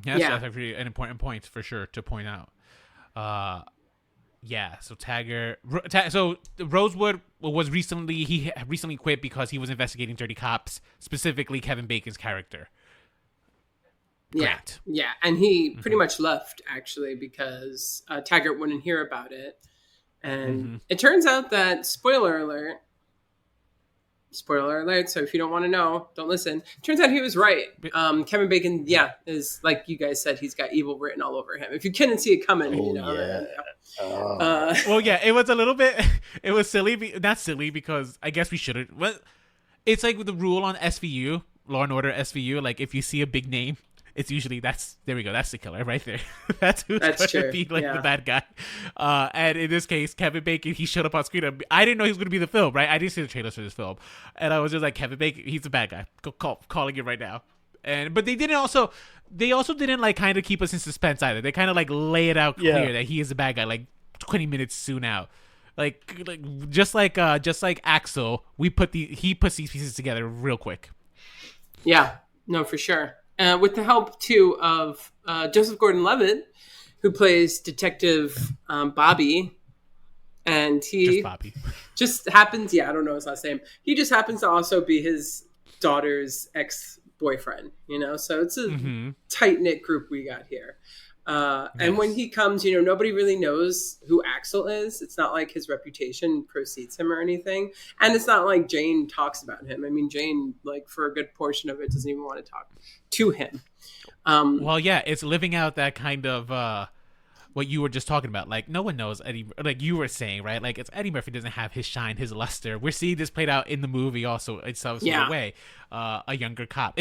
B: That's actually an important point for sure to point out. So Taggart, so Rosewood he recently quit because he was investigating dirty cops, specifically Kevin Bacon's character. Grant.
A: Yeah, and he pretty much left actually because Taggart wouldn't hear about it, and it turns out that spoiler alert. So if you don't want to know, don't listen. Turns out he was right. Kevin Bacon, is like you guys said, he's got evil written all over him. If you couldn't see it coming,
B: it was a little bit. It was silly, not silly because I guess we shouldn't. But it's like with the rule on SVU, Law and Order SVU. Like if you see a big name, it's usually there we go. That's the killer right there. That's who's going to be the bad guy. And in this case, Kevin Bacon, he showed up on screen. I didn't know he was going to be the film, right? I didn't see the trailers for this film. And I was just like, Kevin Bacon, he's the bad guy. Calling it right now. But they also didn't like kind of keep us in suspense either. They kind of like lay it out clear that he is the bad guy, like 20 minutes soon out. Like just like Axel, he puts these pieces together real quick.
A: Yeah, no, for sure. With the help, too, of Joseph Gordon-Levitt, who plays Detective Bobby. And he just happens, I don't know his last name. He just happens to also be his daughter's ex-boyfriend, So it's a tight-knit group we got here. And when he comes, nobody really knows who Axel is. It's not like his reputation precedes him or anything. And it's not like Jane talks about him. I mean, Jane, like, for a good portion of it, doesn't even want to talk to him.
B: It's living out that kind of what you were just talking about. Like, no one knows Eddie, like you were saying, right? Like, it's Eddie Murphy doesn't have his shine, his luster. We're seeing this played out in the movie also in some sort of way. A younger cop.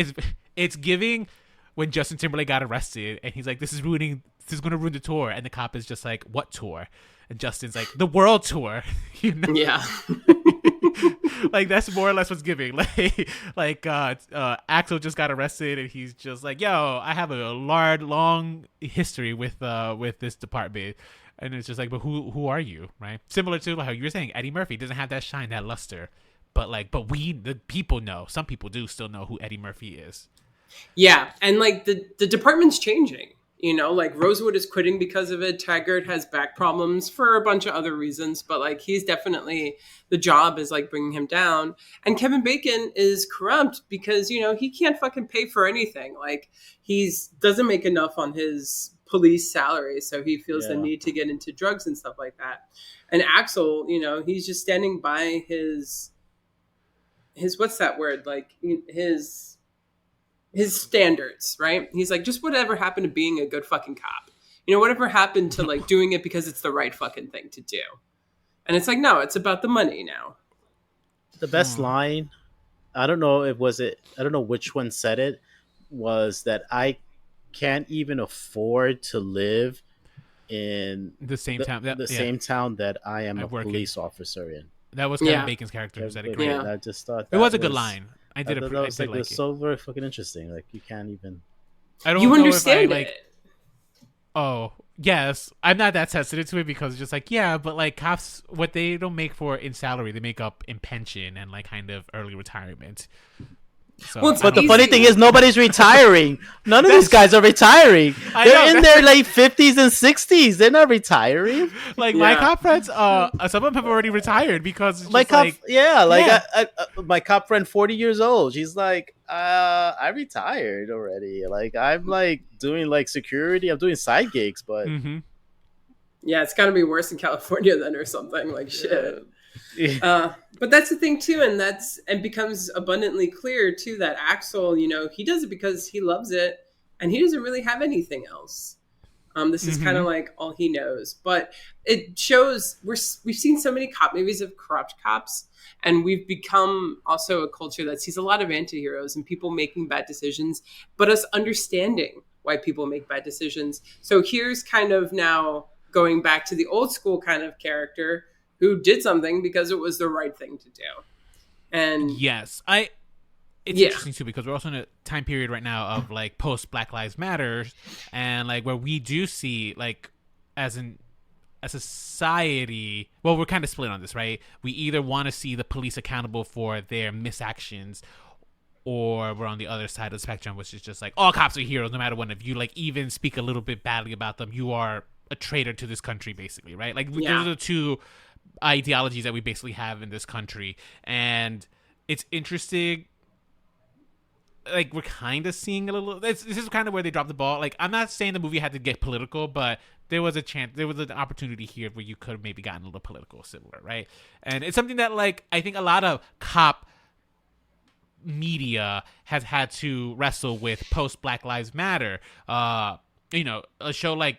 B: It's giving when Justin Timberlake got arrested and he's like, this is going to ruin the tour. And the cop is just like, what tour? And Justin's like, the world tour.
A: Yeah.
B: Like, that's more or less what's giving. Axel just got arrested and he's just like, yo, I have a long history with this department. And it's just like, but who are you? Right. Similar to how you were saying, Eddie Murphy doesn't have that shine, that luster. But the people know. Some people do still know who Eddie Murphy is.
A: Yeah, and like the department's changing, like Rosewood is quitting because of it. Taggart has back problems for a bunch of other reasons, but like he's definitely, the job is like bringing him down. And Kevin Bacon is corrupt because, he can't fucking pay for anything. Like doesn't make enough on his police salary. So he feels the need to get into drugs and stuff like that. And Axel, he's just standing by his what's that word? Like his standards, right? He's like, just whatever happened to being a good fucking cop, whatever happened to like doing it because it's the right fucking thing to do. And it's like, no, it's about the money now.
C: The best line, I don't know which one said it, was that I can't even afford to live in
B: the same town,
C: same town that I am a police officer in.
B: That was Kevin Bacon's character who said it great.
C: I just thought
B: it was a good line. I did
C: it. It was so very fucking interesting. Like, you can't even.
B: I don't.
A: You
B: know
A: understand
B: if
A: it?
B: Oh yes, I'm not that sensitive to it because it's just like, but like cops, what they don't make for in salary, they make up in pension and like kind of early retirement. So,
C: but the funny thing is, nobody's retiring. None of these guys are retiring. They're in their late 50s and 60s. They're not retiring.
B: Like my cop friends, some of them have already retired because
C: my cop friend, 40 years old. She's like, I retired already. Like, I'm like doing like security. I'm doing side gigs, but
A: yeah, it's got to be worse in California then or something. Like shit. But that's the thing too, and becomes abundantly clear too that Axel, he does it because he loves it, and he doesn't really have anything else. This is kind
B: Mm-hmm.
A: of like all he knows, but it shows we've seen so many cop movies of corrupt cops, and we've become also a culture that sees a lot of antiheroes and people making bad decisions, but us understanding why people make bad decisions. So here's kind of now going back to the old school kind of character who did something because it was the right thing to do, and
B: Yes, I. It's
A: yeah,
B: interesting too because we're also in a time period right now of like post Black Lives Matter, and like where we do see like as an a society, well, we're kind of split on this, right? We either want to see the police accountable for their misactions, or we're on the other side of the spectrum, which is just like all cops are heroes, no matter what. If you like even speak a little bit badly about them, you are a traitor to this country, basically, right? Like those are
A: yeah,
B: the two ideologies that we basically have in this country, and it's interesting. Like we're kind of seeing a little. This is kind of where they dropped the ball. Like I'm not saying the movie had to get political, but there was a chance, there was an opportunity here where you could have maybe gotten a little political, similar, right? And it's something that like I think a lot of cop media has had to wrestle with post Black Lives Matter. A show like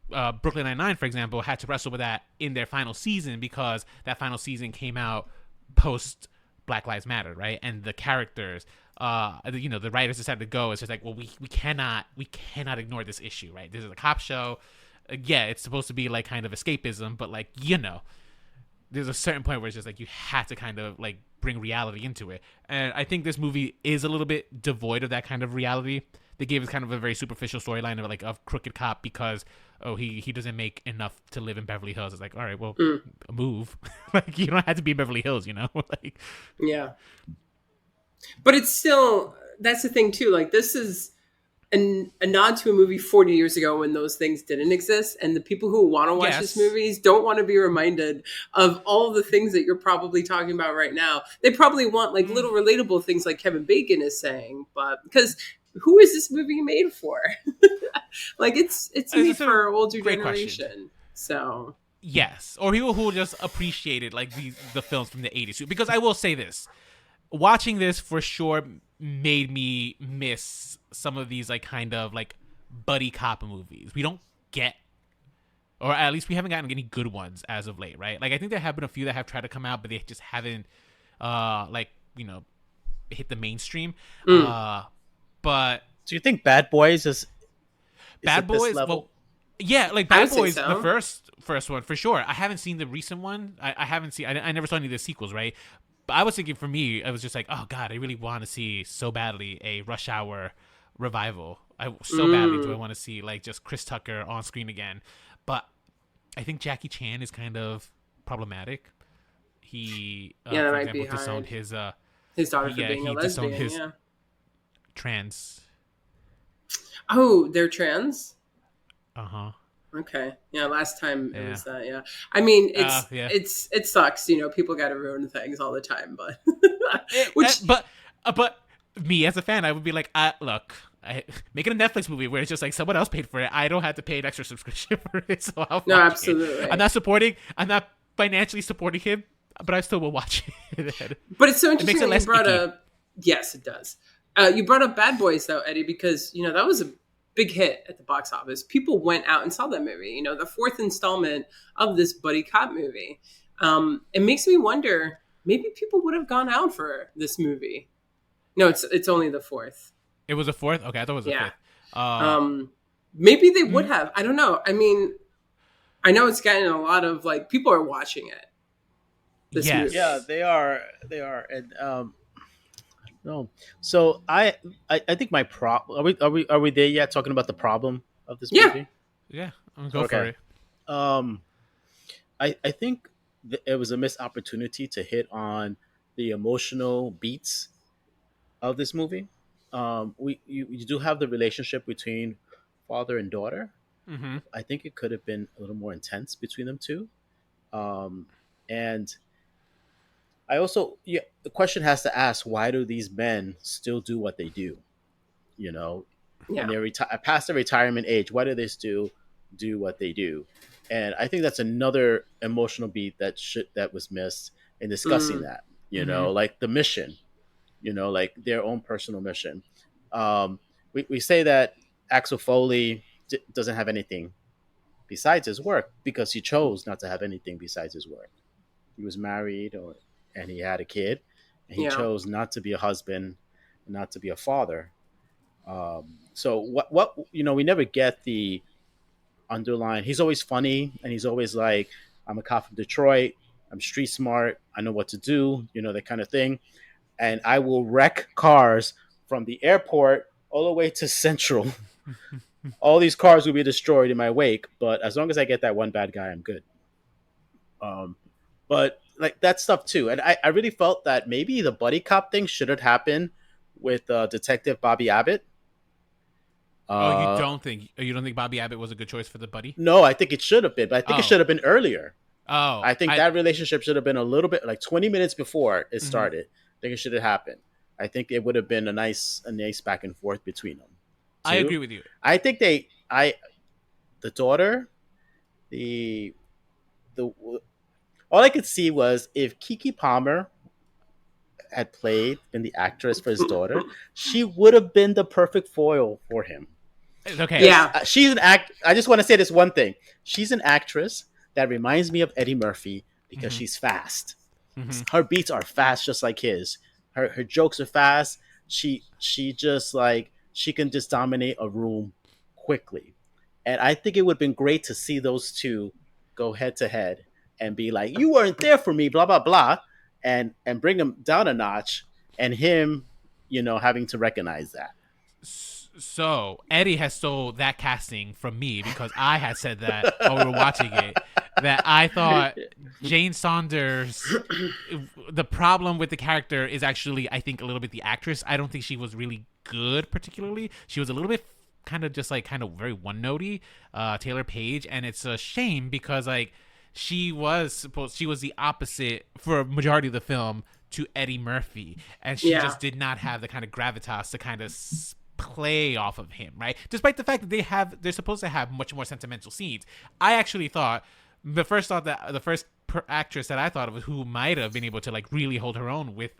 B: Brooklyn Nine-Nine, for example, had to wrestle with that in their final season because that final season came out post Black Lives Matter, right? And the characters, the writers decided to go. It's just like, well, we cannot ignore this issue, right? This is a cop show. Yeah, it's supposed to be like kind of escapism, but like there's a certain point where it's just like you have to kind of like bring reality into it. And I think this movie is a little bit devoid of that kind of reality. They gave us kind of a very superficial storyline of like a crooked cop because he doesn't make enough to live in Beverly Hills. It's like, all right, well,
A: mm,
B: move. Like you don't have to be in Beverly Hills, like
A: yeah. But it's still, that's the thing too. Like this is a nod to a movie 40 years ago when those things didn't exist, and the people who want to watch this
B: yes.
A: movies don't want to be reminded of all the things that you're probably talking about right now. They probably want like
B: Mm.
A: little relatable things like Kevin Bacon is saying, but because who is this movie made for? Like it's
B: This
A: made
B: is a
A: for an older
B: great question.
A: generation. So
B: Yes, or people who just appreciated like the films from the 80s. Because I will say this, watching this for sure made me miss some of these like kind of like buddy cop movies. We don't get, or at least we haven't gotten any good ones as of late, right? Like I think there have been a few that have tried to come out, but they just haven't like hit the mainstream.
A: mm,
B: But
C: Do you think Bad Boys is
B: Bad
C: at this
B: Boys,
C: level?
B: well, yeah, like
A: I would
B: Bad
A: say
B: Boys, the
A: so.
B: first one for sure. I haven't seen the recent one. I haven't seen. I never saw any of the sequels, right? But I was thinking for me, I was just like, oh god, I really want to see so badly a Rush Hour revival. I so badly do I
A: Mm,
B: want to see like just Chris Tucker on screen again. But I think Jackie Chan is kind of problematic. He,
A: yeah, that
B: for
A: might be
B: example, disowned
A: hard.
B: his
A: His daughter for being a
B: he disowned
A: lesbian.
B: his
A: Yeah.
B: trans.
A: Oh, they're trans.
B: Uh-huh.
A: Okay. Yeah, last time it
B: Yeah.
A: was that, yeah. I mean, it's
B: Yeah.
A: it's it sucks, people got to ruin things all the time, but which
B: But me as a fan, I would be like, look, make it a Netflix movie where it's just like someone else paid for it. I don't have to pay an extra subscription for it, so I'll
A: no,
B: watch it.
A: absolutely.
B: I'm not financially supporting him, but I still will watch it.
A: But it's so
B: It makes
A: interesting
B: it
A: that you
B: less
A: brought
B: icky.
A: up. Yes, it does. You brought up Bad Boys though, Eddie, because that was a big hit at the box office. People went out and saw that movie. The fourth installment of this buddy cop movie. It makes me wonder. Maybe people would have gone out for this movie. No, it's only the fourth.
B: It was a fourth. Okay, I thought it was a
A: Yeah.
B: fifth.
A: Maybe they would
B: Mm,
A: have. I don't know. I mean, I know it's getting a lot of like people are watching it. This movie.
C: Yeah,
B: yes.
C: they are. They are, and no. So I think my problem. Are we there yet? Talking about the problem of this
A: Yeah.
C: movie?
B: Yeah, I'm go for
C: Okay.
B: it.
C: Um, I think it was a missed opportunity to hit on the emotional beats of this movie. You do have the relationship between father and daughter.
B: Mm-hmm.
C: I think it could have been a little more intense between them two. Um, and I also, yeah, the question has to ask, why do these men still do what they do? You know, and
A: Yeah.
C: they're past the retirement age. Why do they still do what they do? And I think that's another emotional beat that was missed. in discussing
A: Mm.
C: that.
B: Mm-hmm.
C: Like the mission, like their own personal mission. We say that Axel Foley doesn't have anything besides his work because he chose not to have anything besides his work. He was married, and he had a kid, and he
A: Yeah.
C: chose not to be a husband, not to be a father. So what we never get the underline. He's always funny, and he's always like, "I'm a cop from Detroit. I'm street smart. I know what to do." That kind of thing. And I will wreck cars from the airport all the way to Central. All these cars will be destroyed in my wake, but as long as I get that one bad guy, I'm good. Um, but like that stuff too, and I really felt that maybe the buddy cop thing should have happened with Detective Bobby Abbott.
B: Oh,
C: Uh,
B: you don't think Bobby Abbott was a good choice for the buddy?
C: no, I think it should have been, but I think it
B: Oh,
C: should have been earlier.
B: oh,
C: I think
B: I.
C: that relationship should have been a little bit like 20 minutes before it
B: Mhm.
C: started. I think it should have happened. I think it would have been a nice back and forth between them.
B: I
C: Too.
B: agree with you.
C: I think the daughter, the all I could see was if Kiki Palmer had been the actress for his daughter, she would have been the perfect foil for him.
B: Okay.
C: Because
A: Yeah.
C: she's an act. I just want to say this one thing. She's an actress that reminds me of Eddie Murphy because
B: Mm-hmm.
C: she's fast.
B: Mm-hmm.
C: Her beats are fast, just like his. Her jokes are fast. She just like she can just dominate a room quickly, and I think it would have been great to see those two go head to head and be like, "You weren't there for me," blah blah blah, and bring him down a notch, and him, having to recognize that.
B: So Eddie has stole that casting from me because I had said that while we were watching it, that I thought Jane Saunders. The problem with the character is actually, I think, a little bit the actress. I don't think she was really good, particularly. She was a little bit kind of just like kind of very one notey, Taylor Page, and it's a shame because like she was the opposite for a majority of the film to Eddie Murphy, and she
A: Yeah.
B: just did not have the kind of gravitas to kind of play off of him, right? Despite the fact that they're supposed to have much more sentimental scenes. I actually thought the first actress that I thought of who might have been able to like really hold her own with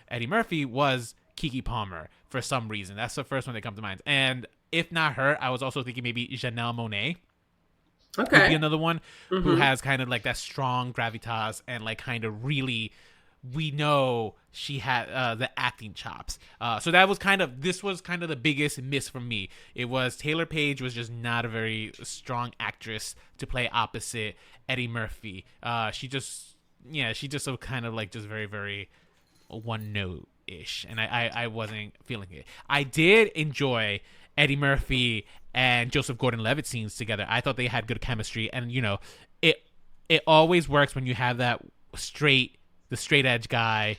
B: Eddie Murphy was Kiki Palmer for some reason. That's the first one that comes to mind. And if not her, I was also thinking maybe Janelle Monáe would be
A: Okay.
B: another one who
A: Mm-hmm.
B: has kind of like that strong gravitas and like kind of really we know she had the acting chops. So that was this was kind of the biggest miss for me. It was Taylor Page was just not a very strong actress to play opposite Eddie Murphy. She just so kind of like just very very one note ish, and I wasn't feeling it. I did enjoy Eddie Murphy and Joseph Gordon-Levitt scenes together. I thought they had good chemistry, and it it always works when you have that the straight edge guy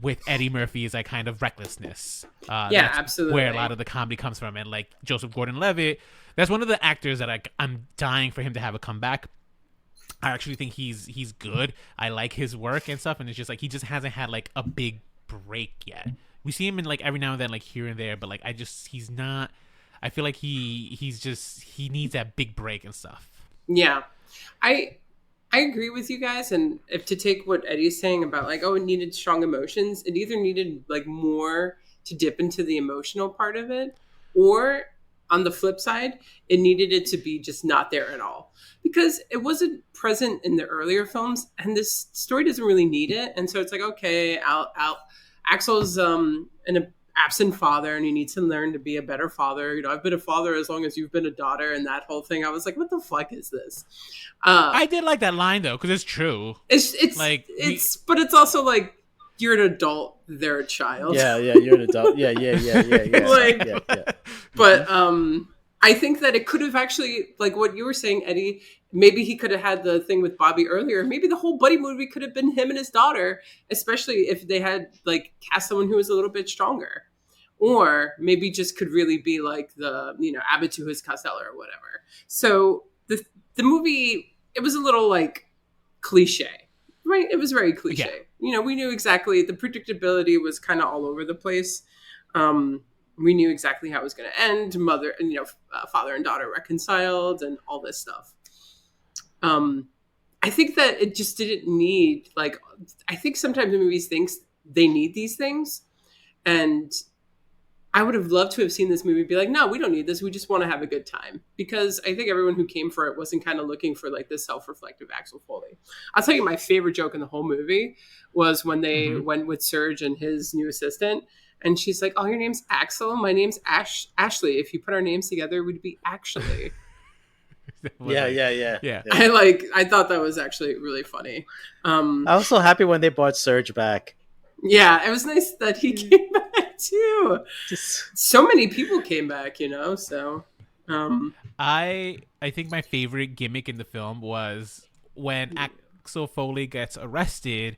B: with Eddie Murphy's like kind of recklessness.
A: Yeah,
B: That's
A: absolutely.
B: where a lot of the comedy comes from, and like Joseph Gordon-Levitt, that's one of the actors that I'm dying for him to have a comeback. I actually think he's good. I like his work and stuff, and it's just like he just hasn't had like a big break yet. We see him in like every now and then, like here and there, but like he's not. I feel like he needs that big break and stuff.
A: Yeah. I I agree with you guys. And if to take what Eddie's saying about like, oh, it needed strong emotions, it either needed like more to dip into the emotional part of it, or on the flip side, it needed it to be just not there at all. Because it wasn't present in the earlier films, and this story doesn't really need it. And so it's like, okay, Axel's an absent father, and he needs to learn to be a better father. You know, I've been a father as long as you've been a daughter, and that whole thing. I was like, what the fuck is this?
B: I did like that line though, because it's true.
A: It's
B: Like
A: but it's also like you're an adult, they're a child.
C: Yeah, yeah, you're an adult. Yeah.
A: Like,
C: Yeah.
A: but I think that it could have actually, like what you were saying, Eddie, maybe he could have had the thing with Bobby earlier. Maybe the whole buddy movie could have been him and his daughter, especially if they had like cast someone who was a little bit stronger. Or maybe just could really be like the, Abbott to his Costello or whatever. So the movie, it was a little like cliche, right? It was very cliche.
B: Yeah.
A: We knew exactly, the predictability was kind of all over the place. We knew exactly how it was going to end. Mother and father and daughter reconciled and all this stuff. I think that it just didn't need, like, I think sometimes movies think they need these things, and I would have loved to have seen this movie be like, no, we don't need this. We just want to have a good time. Because I think everyone who came for it wasn't kind of looking for like this self-reflective Axel Foley. I'll tell you my favorite joke in the whole movie was when they went with Serge and his new assistant. And she's like, oh, your name's Axel? My name's Ashley. If you put our names together, we'd be actually.
C: Yeah.
A: I thought that was actually really funny.
C: I was so happy when they brought Serge back.
A: Yeah, it was nice that he came back too. So many people came back, so
B: I think my favorite gimmick in the film was when Axel Foley gets arrested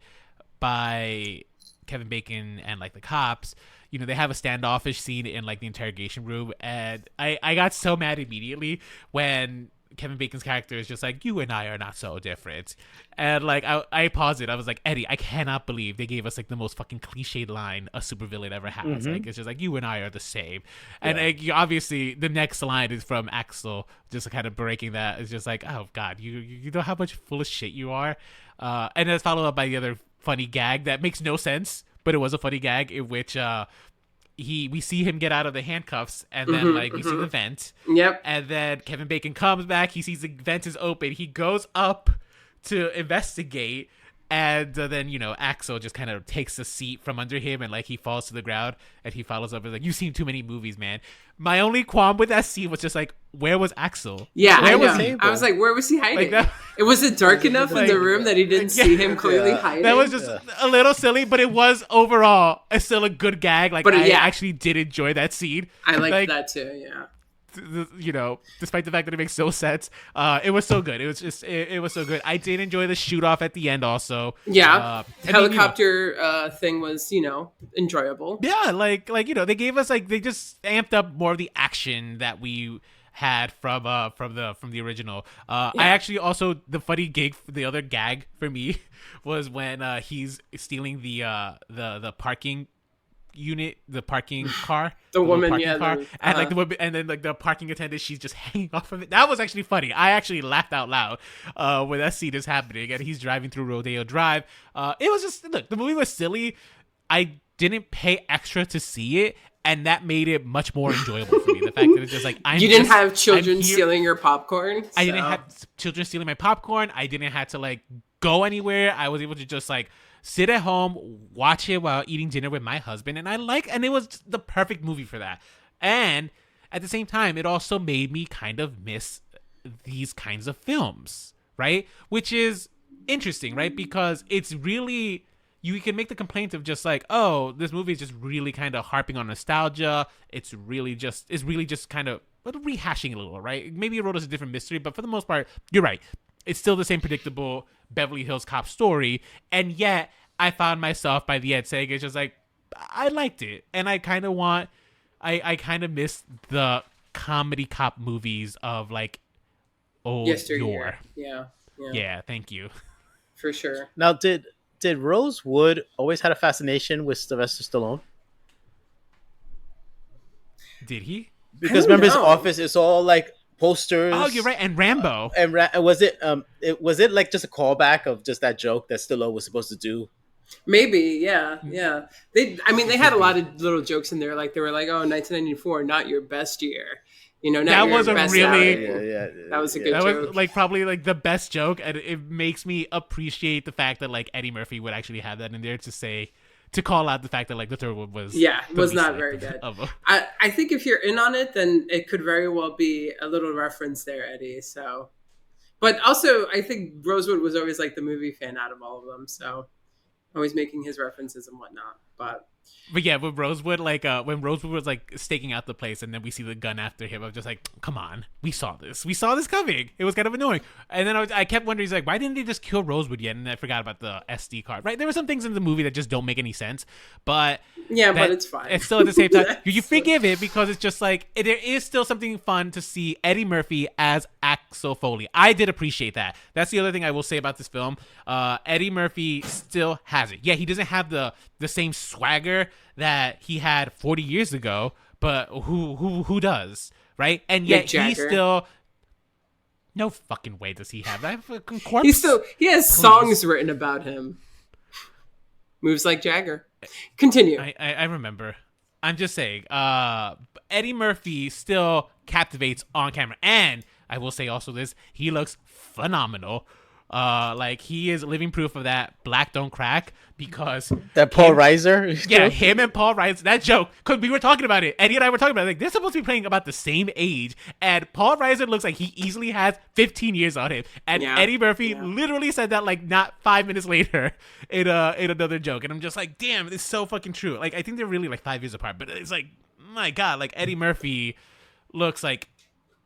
B: by Kevin Bacon and like the cops. They have a standoffish scene in like the interrogation room, and I got so mad immediately when Kevin Bacon's character is just like, you and I are not so different. And like I paused it. I was like, Eddie, I cannot believe they gave us like the most fucking cliched line a supervillain ever has. Like, it's just like, you and I are the same. And obviously the next line is from Axel, just kind of breaking that. It's just like, oh god, you know how much full of shit you are. And it's followed up by the other funny gag that makes no sense, but it was a funny gag in which we see him get out of the handcuffs, and then we see the vent.
A: Yep.
B: And then Kevin Bacon comes back. He sees the vent is open. He goes up to investigate, and then Axel just kind of takes the seat from under him, and like he falls to the ground, and he follows up and is like, "You've seen too many movies, man." My only qualm with that scene was just like, where was Axel?
A: Yeah,
B: where
A: was he? I was like, where was he hiding? It wasn't dark enough in the room that he didn't see him clearly hiding.
B: That was just a little silly, but it was overall still a good gag. Like, I actually did enjoy that scene.
A: I liked that too. Yeah.
B: Despite the fact that it makes no sense, it was so good. It was just, it was so good. I did enjoy the shoot off at the end also.
A: Yeah, helicopter thing was enjoyable.
B: Yeah, like they gave us they just amped up more of the action that we had from the original. I actually also, the funny the other gag for me was when he's stealing the parking unit, the parking car,
A: the woman,
B: car, and the woman, and then the parking attendant, she's just hanging off of it. That was actually funny. I actually laughed out loud when that scene is happening, and he's driving through Rodeo Drive. It was just, look, the movie was silly. I didn't pay extra to see it, and that made it much more enjoyable for me. The fact that it's just like,
A: you didn't have children stealing your popcorn. So.
B: I didn't have children stealing my popcorn. I didn't have to go anywhere. I was able to just sit at home, watch it while eating dinner with my husband, and it was the perfect movie for that. And at the same time, it also made me kind of miss these kinds of films, right? Which is interesting, right? Because it's really, you can make the complaint of just oh, this movie is just really kind of harping on nostalgia. It's really just kind of rehashing a little, right? Maybe it wrote us a different mystery, but for the most part, you're right. It's still the same predictable Beverly Hills Cop story, and yet I found myself by the end saying it's just I liked it, and I kind of miss the comedy cop movies of old yore. Yeah, thank you.
A: For sure.
C: Now, did Rosewood always had a fascination with Sylvester Stallone?
B: Did he?
C: Because remember, his office is all posters.
B: Oh, you're right. And Rambo.
C: And was it just a callback of just that joke that Stallone was supposed to do?
A: Maybe, yeah. They had a lot of little jokes in there. They were like, "Oh, 1994, not your best year." Not
B: that
A: your
B: was a
A: best
B: really,
A: that was a good joke.
B: That was probably the best joke, and it makes me appreciate the fact that Eddie Murphy would actually have that in there to call out the fact that the third one was
A: not very good. I think if you're in on it, then it could very well be a little reference there, Eddie. So, but also I think Rosewood was always the movie fan out of all of them, so always making his references and whatnot. But
B: yeah, with Rosewood, when Rosewood was staking out the place, and then we see the gun after him, I was just come on, we saw this coming. It was kind of annoying, and then I kept wondering, why didn't they just kill Rosewood yet? And I forgot about the SD card. Right, there were some things in the movie that just don't make any sense, but
A: but it's fine.
B: It's still at the same time you forgive it, because it's just there is still something fun to see Eddie Murphy as Axel Foley. I did appreciate that. That's the other thing I will say about this film. Eddie Murphy still has it. Yeah, he doesn't have the same swagger that he had 40 years ago, but who does, right? And yet he still, No fucking way does he have that fucking corpse.
A: He has songs written about him. Moves like Jagger. Continue.
B: I remember. I'm just saying. Eddie Murphy still captivates on camera, and I will say also this: he looks phenomenal. Like he is living proof of that black don't crack, because
C: that Paul Reiser.
B: Yeah, him and Paul Reiser. That joke, because we were talking about it. Eddie and I were talking about it. Like, they're supposed to be playing about the same age, and Paul Reiser looks like he easily has 15 years on him. And Eddie Murphy literally said that like not 5 minutes later in another joke, and I'm just like, damn, it's so fucking true. Like I think they're really like 5 years apart, but it's like, my God, like Eddie Murphy looks like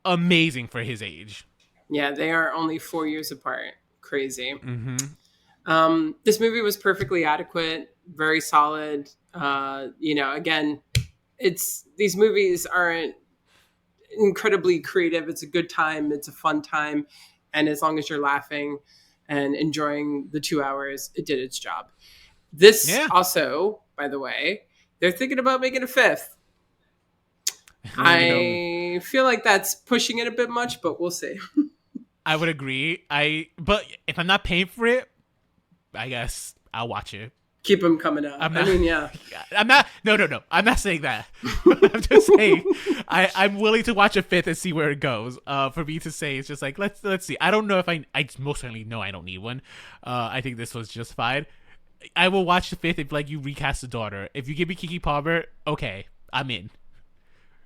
B: amazing for his age.
A: Yeah, they are only 4 years apart. Crazy.
B: Mm-hmm.
A: This movie was perfectly adequate, very solid. Again, these movies aren't incredibly creative. It's a good time. It's a fun time. And as long as you're laughing and enjoying the 2 hours, it did its job. This also, by the way, they're thinking about making a fifth. I feel like that's pushing it a bit much, but we'll see.
B: I would agree. But if I'm not paying for it, I guess I'll watch it.
A: Keep them coming out. I'm
B: not. No. I'm not saying that. I'm just saying I'm willing to watch a fifth and see where it goes. For me to say, it's just like let's see. I don't know if I most certainly know I don't need one. I think this was just fine. I will watch the fifth if like you recast the daughter. If you give me Keke Palmer, okay, I'm in.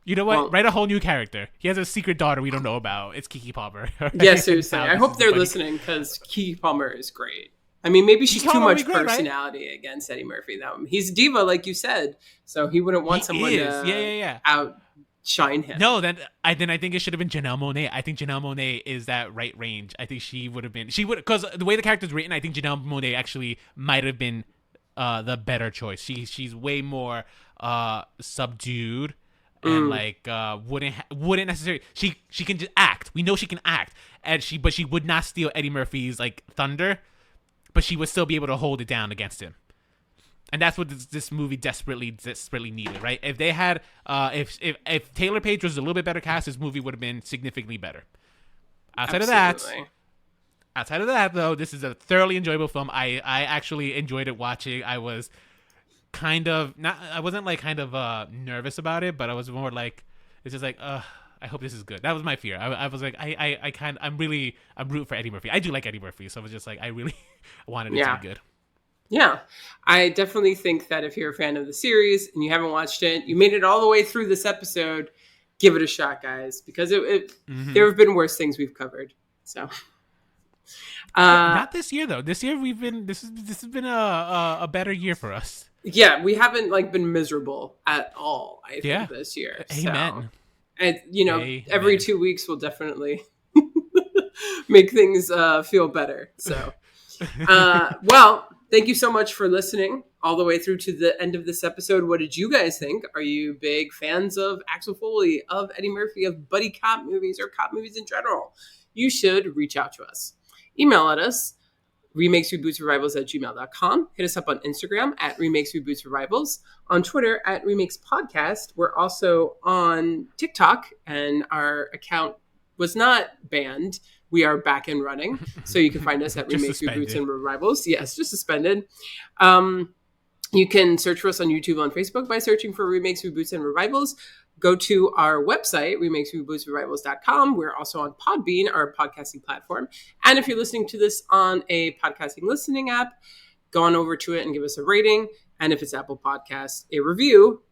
B: You know what? Well, write a whole new character. He has a secret daughter we don't know about. It's Keke Palmer.
A: Yeah, seriously. I hope they're listening, because Keke Palmer is great. I mean, maybe she's too much personality against Eddie Murphy, though. He's a diva, like you said, so he wouldn't want someone to outshine him.
B: No, then I think it should have been Janelle Monáe. I think Janelle Monáe is that right range. I think she would have been. Because the way the character's written, I think Janelle Monáe actually might have been the better choice. She's way more subdued. And like wouldn't necessarily she can just act. We know she can act, and she would not steal Eddie Murphy's like thunder, but she would still be able to hold it down against him. And that's what this movie desperately needed, right? If they had if Taylor Page was a little bit better cast, this movie would have been significantly better. Outside of that, though, this is a thoroughly enjoyable film. I actually enjoyed it watching. I was I wasn't like nervous about it, but I was more like, it's just like, I hope this is good. That was my fear. I was like, I'm rooting for Eddie Murphy. I do like Eddie Murphy, so I was just like, I really wanted it to be good.
A: Yeah, I definitely think that if you're a fan of the series and you haven't watched it, you made it all the way through this episode, give it a shot, guys, because there have been worse things we've covered. So.
B: Not this year though. This year this has been a better year for us.
A: Yeah, we haven't been miserable at all, I think, this year.
B: Amen.
A: So, and every 2 weeks will definitely make things feel better. So, well, thank you so much for listening all the way through to the end of this episode. What did you guys think? Are you big fans of Axel Foley, of Eddie Murphy, of buddy cop movies, or cop movies in general? You should reach out to us. Email at us, remakesrebootsrevivals@gmail.com. Hit us up on Instagram at remakesrebootsrevivals. On Twitter at remakes_podcast. We're also on TikTok, and our account was not banned. We are back and running, so you can find us at Remakes, Reboots, and Revivals. Yes, just suspended. You can search for us on YouTube, on Facebook by searching for Remakes, Reboots, and Revivals. Go to our website, remakesrebootsrevivals.com. We're also on Podbean, our podcasting platform. And if you're listening to this on a podcasting listening app, go on over to it and give us a rating. And if it's Apple Podcasts, a review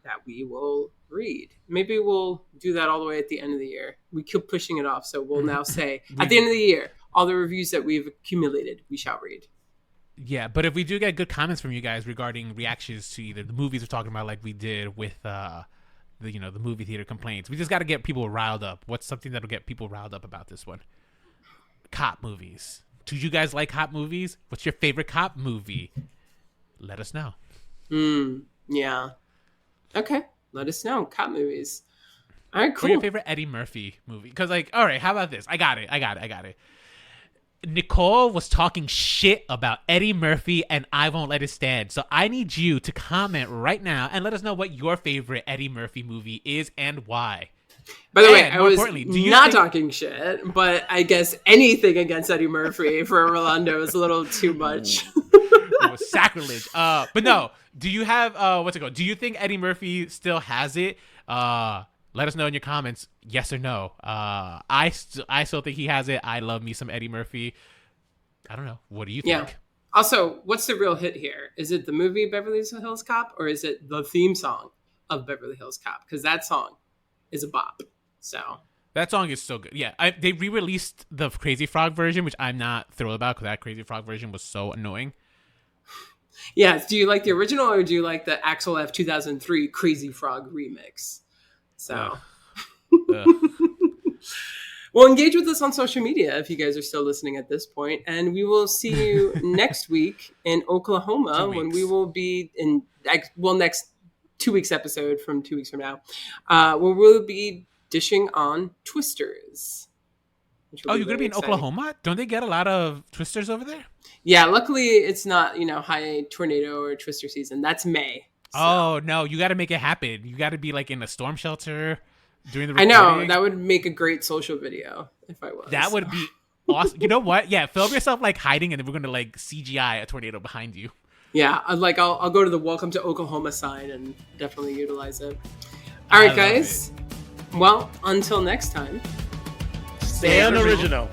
A: that we will read. Maybe we'll do that all the way at the end of the year. We keep pushing it off, so we'll now say, at the end of the year, all the reviews that we've accumulated, we shall read.
B: Yeah, but if we do get good comments from you guys regarding reactions to either the movies we're talking about, like we did with the movie theater complaints, we just got to get people riled up. What's something that'll get people riled up about this one? Cop movies. Do you guys like cop movies? What's your favorite cop movie? Let us know.
A: Yeah. Okay. Let us know. Cop movies. All right, cool.
B: Or your favorite Eddie Murphy movie? Because, all right, how about this? I got it. Nicole was talking shit about Eddie Murphy, and I won't let it stand. So I need you to comment right now and let us know what your favorite Eddie Murphy movie is and why.
A: By the way,
B: And
A: I
B: more
A: was
B: importantly, do you
A: not
B: think-
A: talking shit, but I guess anything against Eddie Murphy for Rolando is a little too much.
B: It was sacrilege. But no, do you have what's it called? Do you think Eddie Murphy still has it? Let us know in your comments, yes or no. I still think he has it. I love me some Eddie Murphy. I don't know. What do you think?
A: Yeah. Also, what's the real hit here? Is it the movie Beverly Hills Cop, or is it the theme song of Beverly Hills Cop? Because that song is a bop. So
B: That song is so good. Yeah, they re-released the Crazy Frog version, which I'm not thrilled about because that Crazy Frog version was so annoying.
A: yeah, do you like the original or do you like the Axel F 2003 Crazy Frog remix? So, well, engage with us on social media if you guys are still listening at this point, and we will see you next week in Oklahoma when we will be in next 2 weeks episode from 2 weeks from now, where we'll be dishing on twisters.
B: Oh, you're gonna be in Oklahoma? Don't they get a lot of twisters over there?
A: Yeah, luckily it's not high tornado or twister season. That's May. So.
B: Oh no, you got to make it happen. You got to be like in a storm shelter during the recording.
A: I know that would make a great social video if I was.
B: That would be awesome. You know what? Yeah, film yourself like hiding, and then we're gonna like CGI a tornado behind you.
A: Yeah, I'll go to the Welcome to Oklahoma sign and definitely utilize it. All right, guys. Well, until next time.
C: Stay unoriginal.